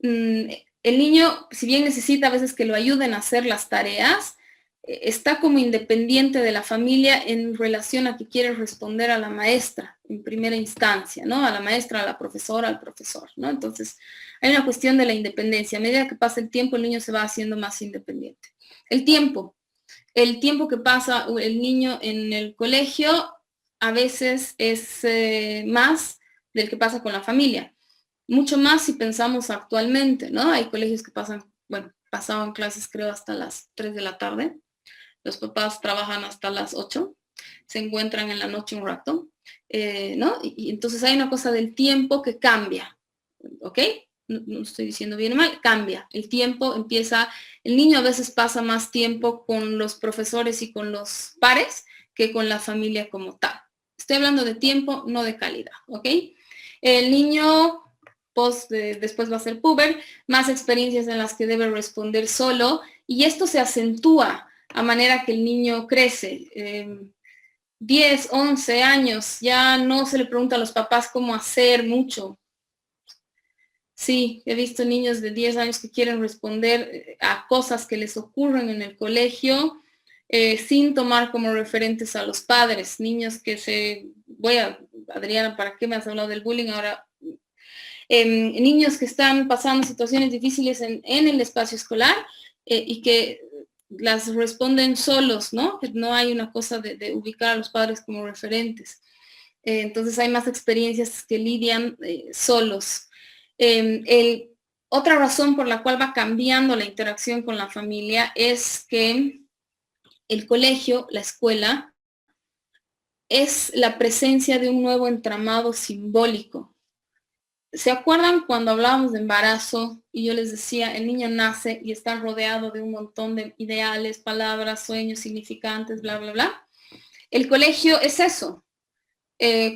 el niño, si bien necesita a veces que lo ayuden a hacer las tareas, está como independiente de la familia en relación a que quiere responder a la maestra en primera instancia, ¿no? A la maestra, a la profesora, al profesor, ¿no? Entonces, hay una cuestión de la independencia. A medida que pasa el tiempo, el niño se va haciendo más independiente. El tiempo que pasa el niño en el colegio a veces es más del que pasa con la familia. Mucho más si pensamos actualmente, ¿no? Hay colegios que pasaban clases creo hasta las 3 de la tarde. Los papás trabajan hasta las 8, se encuentran en la noche un rato, ¿no? Y entonces hay una cosa del tiempo que cambia, ¿ok? No estoy diciendo bien o mal, cambia. El tiempo empieza, el niño a veces pasa más tiempo con los profesores y con los pares que con la familia como tal. Estoy hablando de tiempo, no de calidad, ¿ok? El niño después va a ser puber, más experiencias en las que debe responder solo, y esto se acentúa a manera que el niño crece. 10, 11 años, ya no se le pregunta a los papás cómo hacer mucho. Sí, he visto niños de 10 años que quieren responder a cosas que les ocurren en el colegio sin tomar como referentes a los padres. Niños que Adriana, ¿para qué me has hablado del bullying ahora? Niños que están pasando situaciones difíciles en el espacio escolar y que las responden solos, ¿no? Que no hay una cosa de ubicar a los padres como referentes. Entonces hay más experiencias que lidian solos. Otra razón por la cual va cambiando la interacción con la familia es que el colegio, la escuela, es la presencia de un nuevo entramado simbólico. ¿Se acuerdan cuando hablábamos de embarazo y yo les decía, el niño nace y está rodeado de un montón de ideales, palabras, sueños, significantes, bla, bla, bla? El colegio es eso.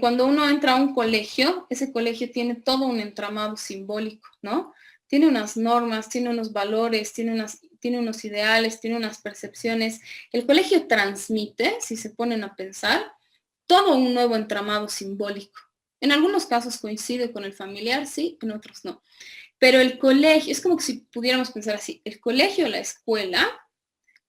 Cuando uno entra a un colegio, ese colegio tiene todo un entramado simbólico, ¿no? Tiene unas normas, tiene unos valores, tiene unos ideales, tiene unas percepciones. El colegio transmite, si se ponen a pensar, todo un nuevo entramado simbólico. En algunos casos coincide con el familiar, sí, en otros no. Pero el colegio, es como que si pudiéramos pensar así, el colegio, la escuela,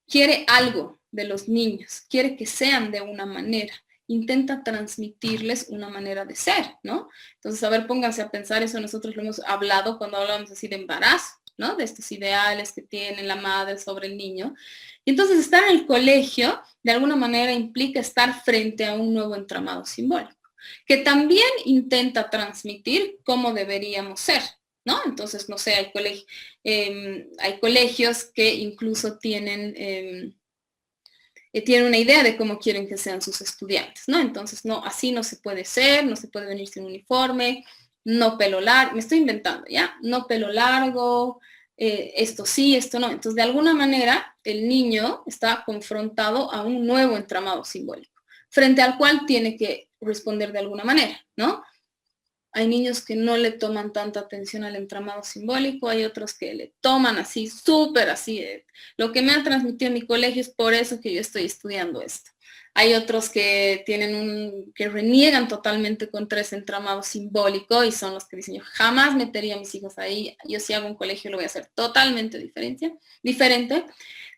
quiere algo de los niños, quiere que sean de una manera, intenta transmitirles una manera de ser, ¿no? Entonces, a ver, pónganse a pensar, eso nosotros lo hemos hablado cuando hablamos así de embarazo, ¿no? De estos ideales que tiene la madre sobre el niño. Y entonces estar en el colegio, de alguna manera, implica estar frente a un nuevo entramado simbólico, que también intenta transmitir cómo deberíamos ser, ¿no? Entonces, no sé, hay colegios que incluso tienen una idea de cómo quieren que sean sus estudiantes, ¿no? Entonces, no, así no se puede ser, no se puede venir sin uniforme, no pelo largo, me estoy inventando, ¿ya? No pelo largo, esto sí, esto no. Entonces, de alguna manera, el niño está confrontado a un nuevo entramado simbólico, frente al cual tiene que responder de alguna manera, ¿no? Hay niños que no le toman tanta atención al entramado simbólico, hay otros que le toman así, súper así. Lo que me han transmitido en mi colegio es por eso que yo estoy estudiando esto. Hay otros que que reniegan totalmente contra ese entramado simbólico y son los que dicen, yo jamás metería a mis hijos ahí, yo si hago un colegio lo voy a hacer totalmente diferente,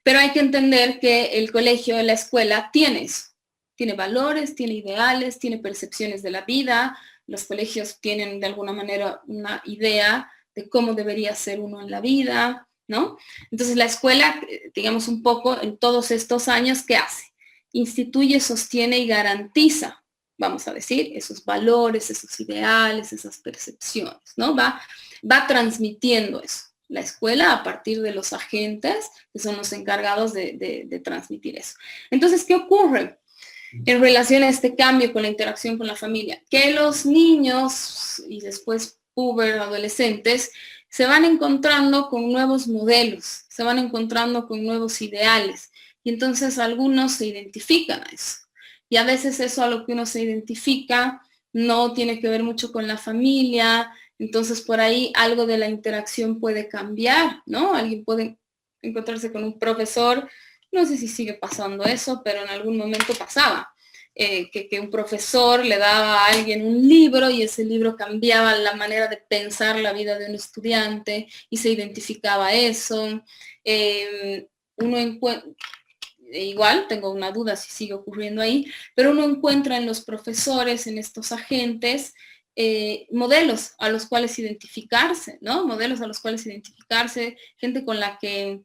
pero hay que entender que el colegio, la escuela, tiene eso. Tiene valores, tiene ideales, tiene percepciones de la vida. Los colegios tienen de alguna manera una idea de cómo debería ser uno en la vida, ¿no? Entonces la escuela, digamos un poco, en todos estos años, ¿qué hace? Instituye, sostiene y garantiza, vamos a decir, esos valores, esos ideales, esas percepciones, ¿no? Va transmitiendo eso. La escuela a partir de los agentes que son los encargados de transmitir eso. Entonces, ¿qué ocurre en relación a este cambio con la interacción con la familia? Que los niños y después adolescentes se van encontrando con nuevos modelos, se van encontrando con nuevos ideales y entonces algunos se identifican a eso. Y a veces eso a lo que uno se identifica no tiene que ver mucho con la familia, entonces por ahí algo de la interacción puede cambiar, ¿no? Alguien puede encontrarse con un profesor, no sé si sigue pasando eso, pero en algún momento pasaba, que un profesor le daba a alguien un libro y ese libro cambiaba la manera de pensar la vida de un estudiante y se identificaba eso. Uno encuentra, igual tengo una duda si sigue ocurriendo ahí, pero uno encuentra en los profesores, en estos agentes, modelos a los cuales identificarse, ¿no? Modelos a los cuales identificarse, gente con la que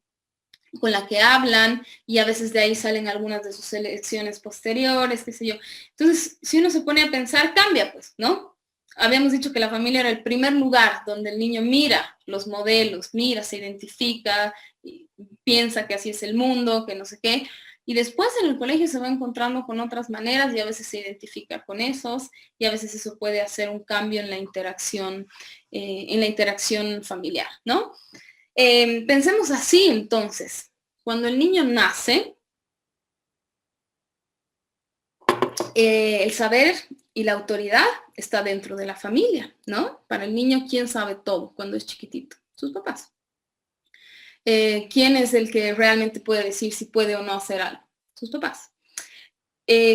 hablan, y a veces de ahí salen algunas de sus elecciones posteriores, qué sé yo. Entonces, si uno se pone a pensar, cambia, pues, ¿no? Habíamos dicho que la familia era el primer lugar donde el niño mira los modelos, mira, se identifica, piensa que así es el mundo, que no sé qué, y después en el colegio se va encontrando con otras maneras y a veces se identifica con esos, y a veces eso puede hacer un cambio en la interacción familiar, ¿no? Pensemos así entonces, cuando el niño nace, el saber y la autoridad está dentro de la familia, ¿no? Para el niño, ¿quién sabe todo cuando es chiquitito? Sus papás. ¿Quién es el que realmente puede decir si puede o no hacer algo? Sus papás.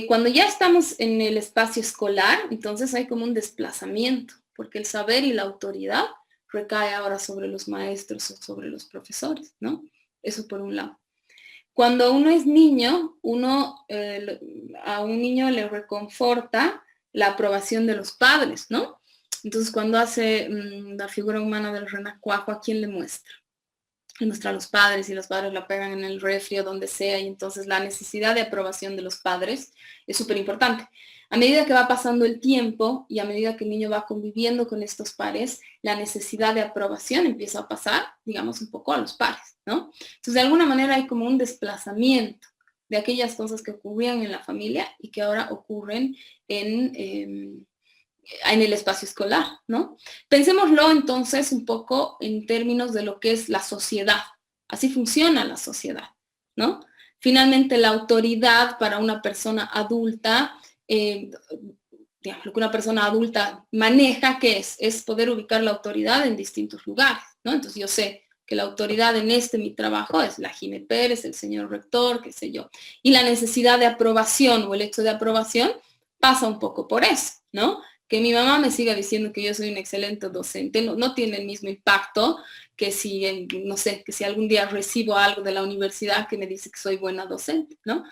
Cuando ya estamos en el espacio escolar, entonces hay como un desplazamiento, porque el saber y la autoridad recae ahora sobre los maestros o sobre los profesores, ¿no? Eso por un lado. Cuando uno es niño, a un niño le reconforta la aprobación de los padres, ¿no? Entonces, cuando hace la figura humana del renacuajo, ¿a quién le muestra? Le muestra a los padres, y los padres la pegan en el refri o donde sea, y entonces la necesidad de aprobación de los padres es súper importante. A medida que va pasando el tiempo y a medida que el niño va conviviendo con estos pares, la necesidad de aprobación empieza a pasar, digamos, un poco a los pares, ¿no? Entonces, de alguna manera hay como un desplazamiento de aquellas cosas que ocurrían en la familia y que ahora ocurren en el espacio escolar, ¿no? Pensémoslo entonces un poco en términos de lo que es la sociedad. Así funciona la sociedad, ¿no? Finalmente, la autoridad para una persona adulta, digamos, lo que una persona adulta maneja, ¿qué es? Es poder ubicar la autoridad en distintos lugares, ¿no? Entonces yo sé que la autoridad en mi trabajo es la Jime Pérez, el señor rector, qué sé yo. Y la necesidad de aprobación o el hecho de aprobación pasa un poco por eso, ¿no? Que mi mamá me siga diciendo que yo soy un excelente docente no tiene el mismo impacto que si, no sé, que si algún día recibo algo de la universidad que me dice que soy buena docente, ¿no?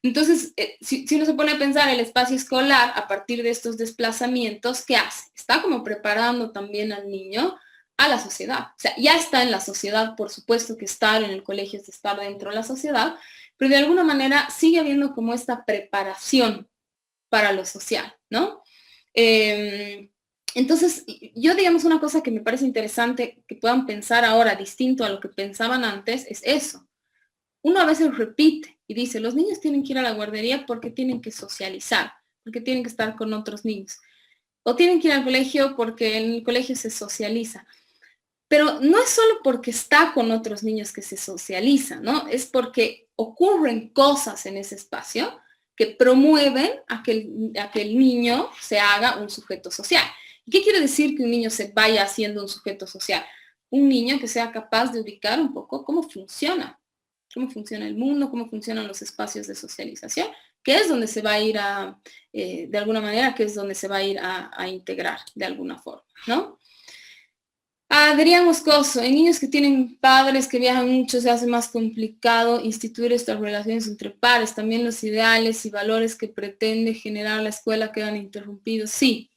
Entonces, si uno se pone a pensar el espacio escolar a partir de estos desplazamientos, ¿qué hace? Está como preparando también al niño a la sociedad. O sea, ya está en la sociedad, por supuesto que estar en el colegio es estar dentro de la sociedad, pero de alguna manera sigue habiendo como esta preparación para lo social, ¿no? Entonces, yo digamos una cosa que me parece interesante que puedan pensar ahora distinto a lo que pensaban antes, es eso. Uno a veces repite y dice, los niños tienen que ir a la guardería porque tienen que socializar, porque tienen que estar con otros niños. O tienen que ir al colegio porque en el colegio se socializa. Pero no es solo porque está con otros niños que se socializa, ¿no? Es porque ocurren cosas en ese espacio que promueven a que el niño se haga un sujeto social. ¿Y qué quiere decir que un niño se vaya haciendo un sujeto social? Un niño que sea capaz de ubicar un poco cómo funciona el mundo, cómo funcionan los espacios de socialización, que es donde se va a ir de alguna manera, que es donde se va a ir a integrar de alguna forma, ¿no? Adrián Moscoso, en niños que tienen padres que viajan mucho se hace más complicado instituir estas relaciones entre pares. También los ideales y valores que pretende generar la escuela quedan interrumpidos. Sí.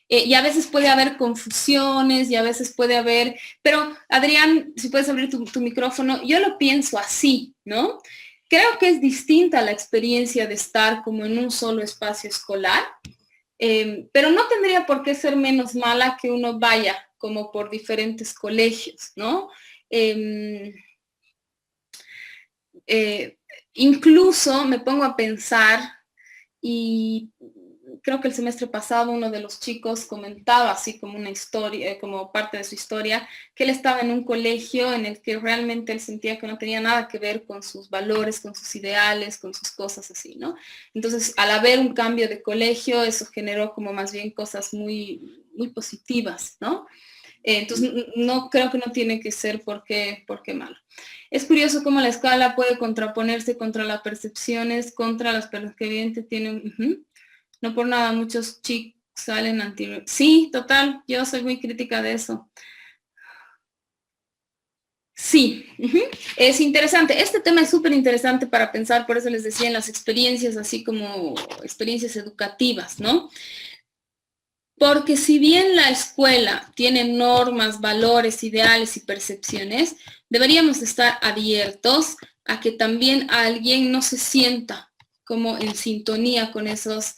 Y a veces puede haber confusiones y a veces puede haber, pero Adrián, si puedes abrir tu micrófono, yo lo pienso así, ¿no? Creo que es distinta la experiencia de estar como en un solo espacio escolar, pero no tendría por qué ser menos mala que uno vaya como por diferentes colegios, ¿no? Incluso me pongo a pensar, y creo que el semestre pasado uno de los chicos comentaba así como una historia, como parte de su historia, que él estaba en un colegio en el que realmente él sentía que no tenía nada que ver con sus valores, con sus ideales, con sus cosas así, ¿no? Entonces, al haber un cambio de colegio, eso generó como más bien cosas muy, muy positivas, ¿no? Entonces, no creo que no tiene que ser porque malo. Es curioso cómo la escala puede contraponerse contra las percepciones, contra las personas que evidentemente tienen... No por nada, muchos chicos salen anti... Sí, total, yo soy muy crítica de eso. Sí, es interesante. Este tema es súper interesante para pensar, por eso les decía en las experiencias, así como experiencias educativas, ¿no? Porque si bien la escuela tiene normas, valores, ideales y percepciones, deberíamos estar abiertos a que también alguien no se sienta como en sintonía con esas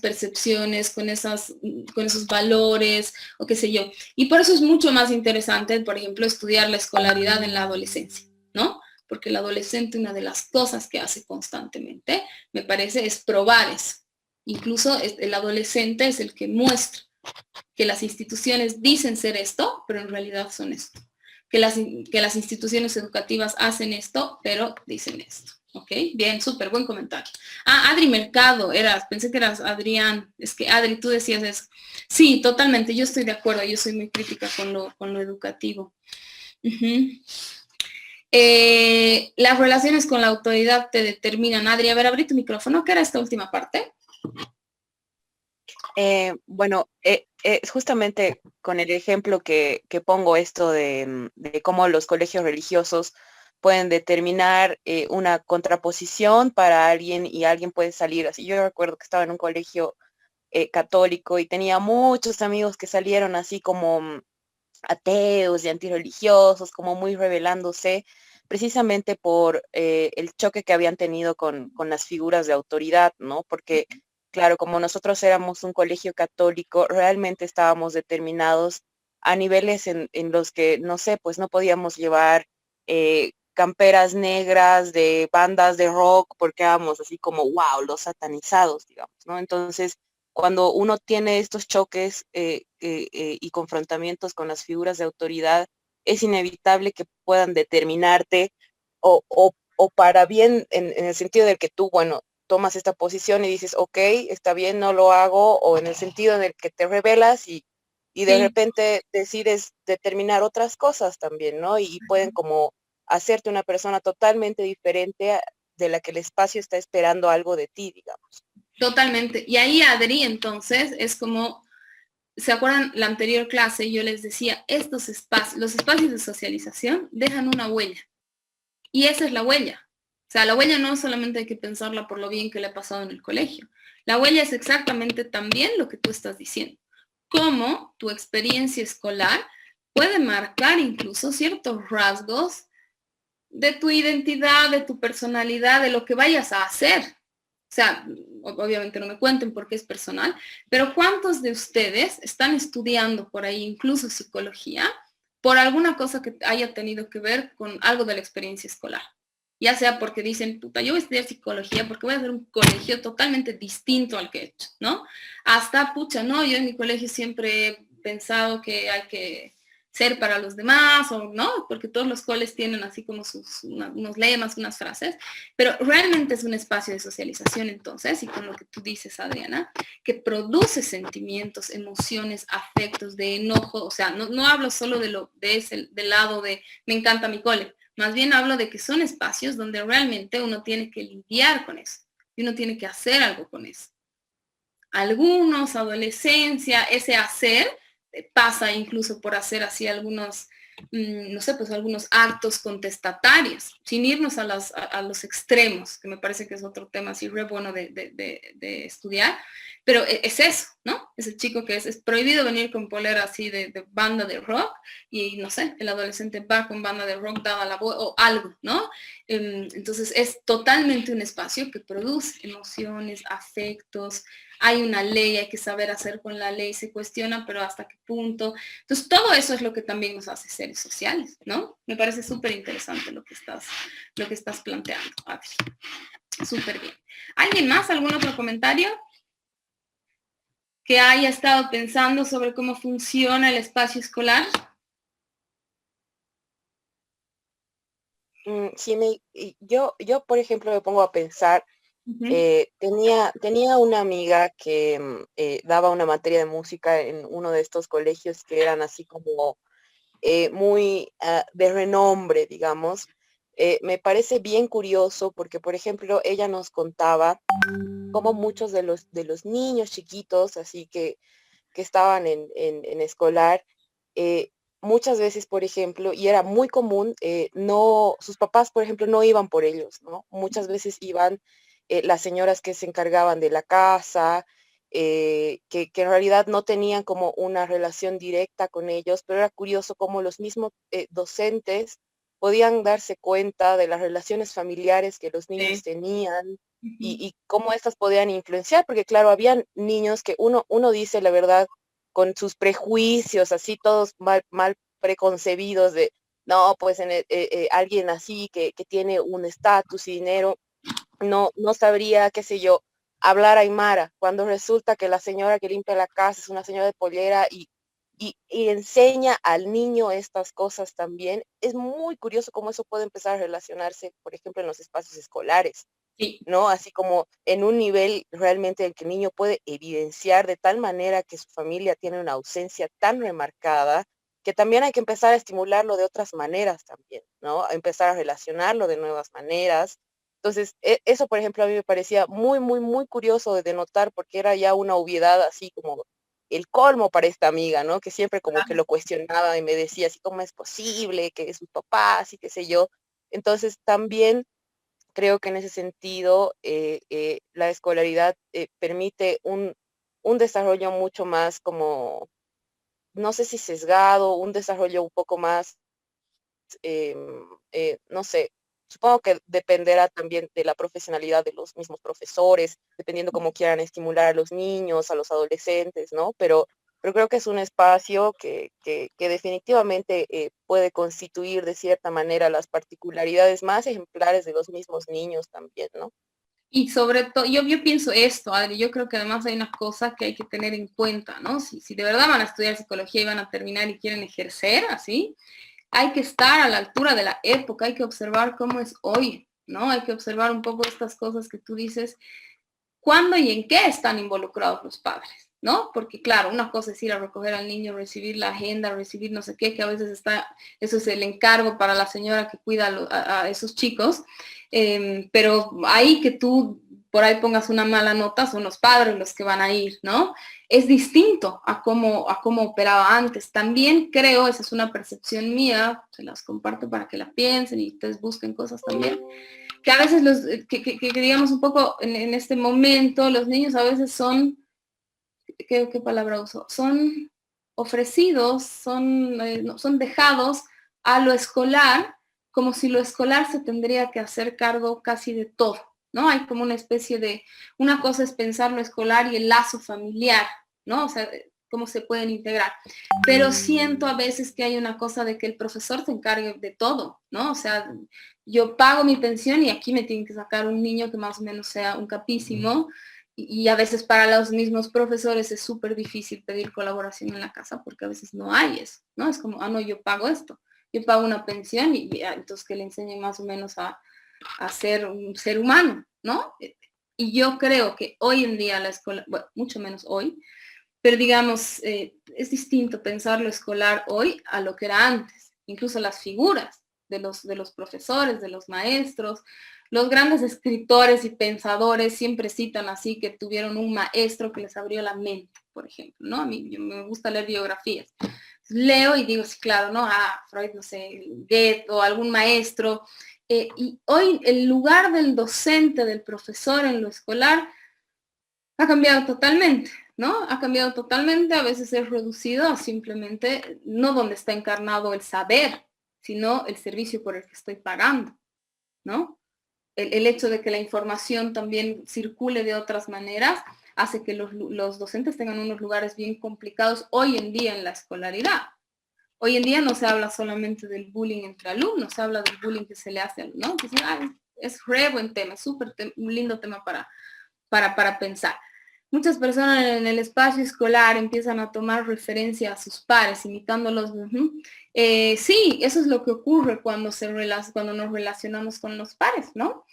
percepciones, con esos valores, o qué sé yo. Y por eso es mucho más interesante, por ejemplo, estudiar la escolaridad en la adolescencia, ¿no? Porque el adolescente, una de las cosas que hace constantemente, me parece, es probar eso. Incluso el adolescente es el que muestra que las instituciones dicen ser esto, pero en realidad son esto. Que las instituciones educativas hacen esto, pero dicen esto. ¿Ok? Bien, súper, buen comentario. Ah, Adri Mercado, pensé que eras Adrián. Es que Adri, tú decías eso. Sí, totalmente, yo estoy de acuerdo, yo soy muy crítica con lo educativo. Las relaciones con la autoridad te determinan. Adri, a ver, abrí tu micrófono. ¿Qué era esta última parte? Bueno, justamente con el ejemplo que pongo esto de cómo los colegios religiosos pueden determinar una contraposición para alguien y alguien puede salir así. Yo recuerdo que estaba en un colegio católico y tenía muchos amigos que salieron así como ateos y antirreligiosos, como muy rebelándose, precisamente por el choque que habían tenido con las figuras de autoridad, ¿no? Porque, claro, como nosotros éramos un colegio católico, realmente estábamos determinados a niveles en los que, no sé, pues no podíamos llevar camperas negras de bandas de rock porque éramos así como, wow, los satanizados, digamos, ¿no? Entonces, cuando uno tiene estos choques y confrontamientos con las figuras de autoridad, es inevitable que puedan determinarte o para bien en el sentido de que tú, bueno, tomas esta posición y dices, ok, está bien, no lo hago, o en el sentido en el que te rebelas y de repente decides determinar otras cosas también, ¿no? Y pueden como hacerte una persona totalmente diferente de la que el espacio está esperando algo de ti, digamos. Totalmente. Y ahí, Adri, entonces, es como, ¿se acuerdan la anterior clase? Yo les decía, los espacios de socialización dejan una huella. Y esa es la huella. O sea, la huella no solamente hay que pensarla por lo bien que le ha pasado en el colegio. La huella es exactamente también lo que tú estás diciendo. Cómo tu experiencia escolar puede marcar incluso ciertos rasgos de tu identidad, de tu personalidad, de lo que vayas a hacer. O sea, obviamente no me cuenten porque es personal, pero ¿cuántos de ustedes están estudiando por ahí incluso psicología por alguna cosa que haya tenido que ver con algo de la experiencia escolar? Ya sea porque dicen, puta, yo voy a estudiar psicología porque voy a hacer un colegio totalmente distinto al que he hecho, ¿no? Hasta, pucha, no, yo en mi colegio siempre he pensado que hay que ser para los demás, o no, porque todos los coles tienen así como unos lemas, unas frases, pero realmente es un espacio de socialización entonces, y con lo que tú dices, Adriana, que produce sentimientos, emociones, afectos, de enojo, o sea, no hablo solo del lado de me encanta mi cole, más bien hablo de que son espacios donde realmente uno tiene que lidiar con eso, y uno tiene que hacer algo con eso. Algunos, adolescencia, ese hacer, pasa incluso por hacer así algunos, no sé, pues algunos actos contestatarios, sin irnos a los extremos, que me parece que es otro tema así re bueno de estudiar, pero es eso, ¿no? Es el chico que es prohibido venir con polera así de banda de rock y, no sé, el adolescente va con banda de rock dada la voz o algo, ¿no? Entonces es totalmente un espacio que produce emociones, afectos, hay una ley, hay que saber hacer con la ley, se cuestiona, pero hasta qué punto. Entonces, todo eso es lo que también nos hace seres sociales, ¿no? Me parece súper interesante lo que estás planteando, Adri. Súper bien. ¿Alguien más? ¿Algún otro comentario? Que haya estado pensando sobre cómo funciona el espacio escolar. Sí, yo, por ejemplo, me pongo a pensar Ujú. tenía una amiga que daba una materia de música en uno de estos colegios que eran así como muy de renombre, digamos. Me parece bien curioso porque, por ejemplo, ella nos contaba cómo muchos de los niños chiquitos, así que estaban en escolar, eh, muchas veces, por ejemplo, y era muy común, no, sus papás, por ejemplo, no iban por ellos, ¿no? Muchas veces iban las señoras que se encargaban de la casa, que en realidad no tenían como una relación directa con ellos, pero era curioso cómo los mismos docentes podían darse cuenta de las relaciones familiares que los niños Sí. tenían Ujú. y cómo estas podían influenciar, porque claro, habían niños que uno dice la verdad con sus prejuicios, así todos mal preconcebidos de, no, pues alguien así que tiene un estatus y dinero, no sabría, qué sé yo, hablar aymara, cuando resulta que la señora que limpia la casa es una señora de pollera y enseña al niño estas cosas también. Es muy curioso cómo eso puede empezar a relacionarse, por ejemplo, en los espacios escolares. Sí. ¿No? Así como en un nivel realmente el que el niño puede evidenciar de tal manera que su familia tiene una ausencia tan remarcada, que también hay que empezar a estimularlo de otras maneras también, ¿no? A empezar a relacionarlo de nuevas maneras. Entonces, eso, por ejemplo, a mí me parecía muy curioso de notar porque era ya una obviedad así como el colmo para esta amiga, ¿no? Que siempre como que lo cuestionaba y me decía así, ¿cómo es posible que sus papás y qué sé yo? Entonces, también creo que en ese sentido la escolaridad permite un desarrollo mucho más como, no sé si sesgado, un desarrollo un poco más, no sé, supongo que dependerá también de la profesionalidad de los mismos profesores, dependiendo cómo quieran estimular a los niños, a los adolescentes, ¿no? Pero creo que es un espacio que definitivamente puede constituir de cierta manera las particularidades más ejemplares de los mismos niños también, ¿no? Y sobre todo, yo pienso esto, Adri, yo creo que además hay una cosa que hay que tener en cuenta, ¿no? Si de verdad van a estudiar psicología y van a terminar y quieren ejercer así, hay que estar a la altura de la época, hay que observar cómo es hoy, ¿no? Hay que observar un poco estas cosas que tú dices, cuándo y en qué están involucrados los padres, ¿no? Porque claro, una cosa es ir a recoger al niño, recibir la agenda, recibir no sé qué, que a veces está, eso es el encargo para la señora que cuida a esos chicos, pero ahí que tú por ahí pongas una mala nota, son los padres los que van a ir, ¿no? Es distinto a cómo operaba antes. También creo, esa es una percepción mía, se las comparto para que la piensen y ustedes busquen cosas también, que a veces que digamos un poco en este momento, los niños a veces son, ¿qué palabra uso? Son ofrecidos, no, son dejados a lo escolar, como si lo escolar se tendría que hacer cargo casi de todo, ¿no? Hay como una especie de, una cosa es pensar lo escolar y el lazo familiar, ¿no? O sea, cómo se pueden integrar. Pero siento a veces que hay una cosa de que el profesor se encargue de todo, ¿no? O sea, yo pago mi pensión y aquí me tienen que sacar un niño que más o menos sea un capísimo, y a veces para los mismos profesores es súper difícil pedir colaboración en la casa porque a veces no hay eso, ¿no? Es como, no, yo pago esto, yo pago una pensión y entonces que le enseñen más o menos a ser un ser humano, ¿no? Y yo creo que hoy en día la escuela, bueno, mucho menos hoy, pero digamos, es distinto pensar lo escolar hoy a lo que era antes, incluso las figuras de los profesores, de los maestros, los grandes escritores y pensadores siempre citan así que tuvieron un maestro que les abrió la mente, por ejemplo, ¿no? A mí me gusta leer biografías. Leo y digo, sí, claro, ¿no? Freud, no sé, Goethe o algún maestro. Y hoy el lugar del docente, del profesor en lo escolar, ha cambiado totalmente, ¿no? Ha cambiado totalmente, a veces es reducido a simplemente no donde está encarnado el saber, sino el servicio por el que estoy pagando, ¿no? El hecho de que la información también circule de otras maneras hace que los docentes tengan unos lugares bien complicados hoy en día en la escolaridad. Hoy en día no se habla solamente del bullying entre alumnos, se habla del bullying que se le hace, ¿no? Entonces, es re buen tema, es súper un lindo tema para pensar. Muchas personas en el espacio escolar empiezan a tomar referencia a sus pares, imitándolos. Sí, eso es lo que ocurre cuando nos relacionamos con los pares, ¿no?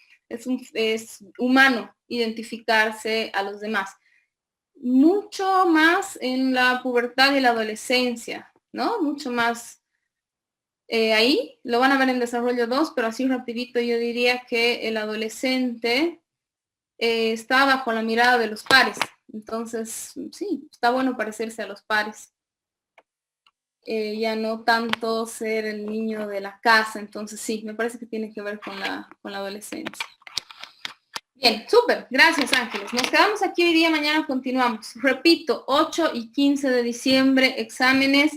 es humano identificarse a los demás. Mucho más en la pubertad y la adolescencia, ¿no? Mucho más ahí. Lo van a ver en desarrollo 2, pero así rapidito yo diría que el adolescente está bajo la mirada de los pares. Entonces, sí, está bueno parecerse a los pares. Ya no tanto ser el niño de la casa. Entonces, sí, me parece que tiene que ver con la adolescencia. Bien, súper. Gracias, Ángeles. Nos quedamos aquí hoy día, mañana continuamos. Repito, 8 y 15 de diciembre, exámenes.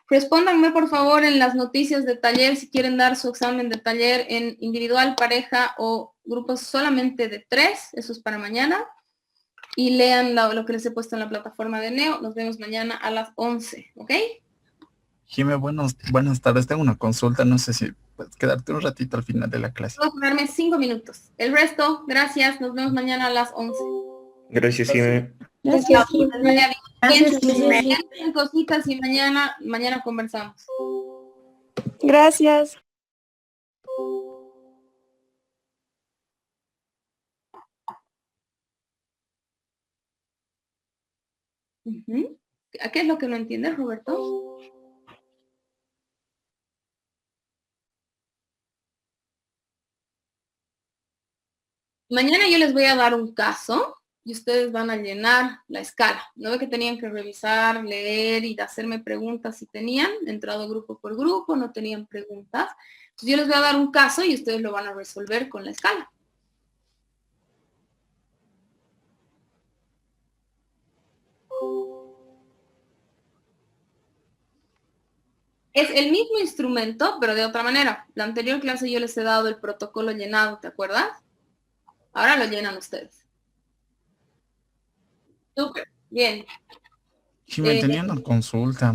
Respóndanme, por favor, en las noticias de taller si quieren dar su examen de taller en individual, pareja o grupos solamente de 3. Eso es para mañana. Y lean lo que les he puesto en la plataforma de Neo. Nos vemos mañana a las 11, ¿ok? Jimé, buenas tardes. Tengo una consulta. No sé si puedes quedarte un ratito al final de la clase. Puedo ponerme 5 minutos. El resto, gracias. Nos vemos mañana a las 11. Gracias, Jimé. Gracias. Piensen cositas y mañana conversamos. Gracias. ¿Qué es lo que no entiendes, Roberto? Mañana yo les voy a dar un caso y ustedes van a llenar la escala. ¿No ve que tenían que revisar, leer y hacerme preguntas si tenían? Entrado grupo por grupo, no tenían preguntas. Entonces yo les voy a dar un caso y ustedes lo van a resolver con la escala. Es el mismo instrumento, pero de otra manera. La anterior clase yo les he dado el protocolo llenado, ¿te acuerdas? Ahora lo llenan ustedes. Súper, bien. Jimé, tenía una consulta.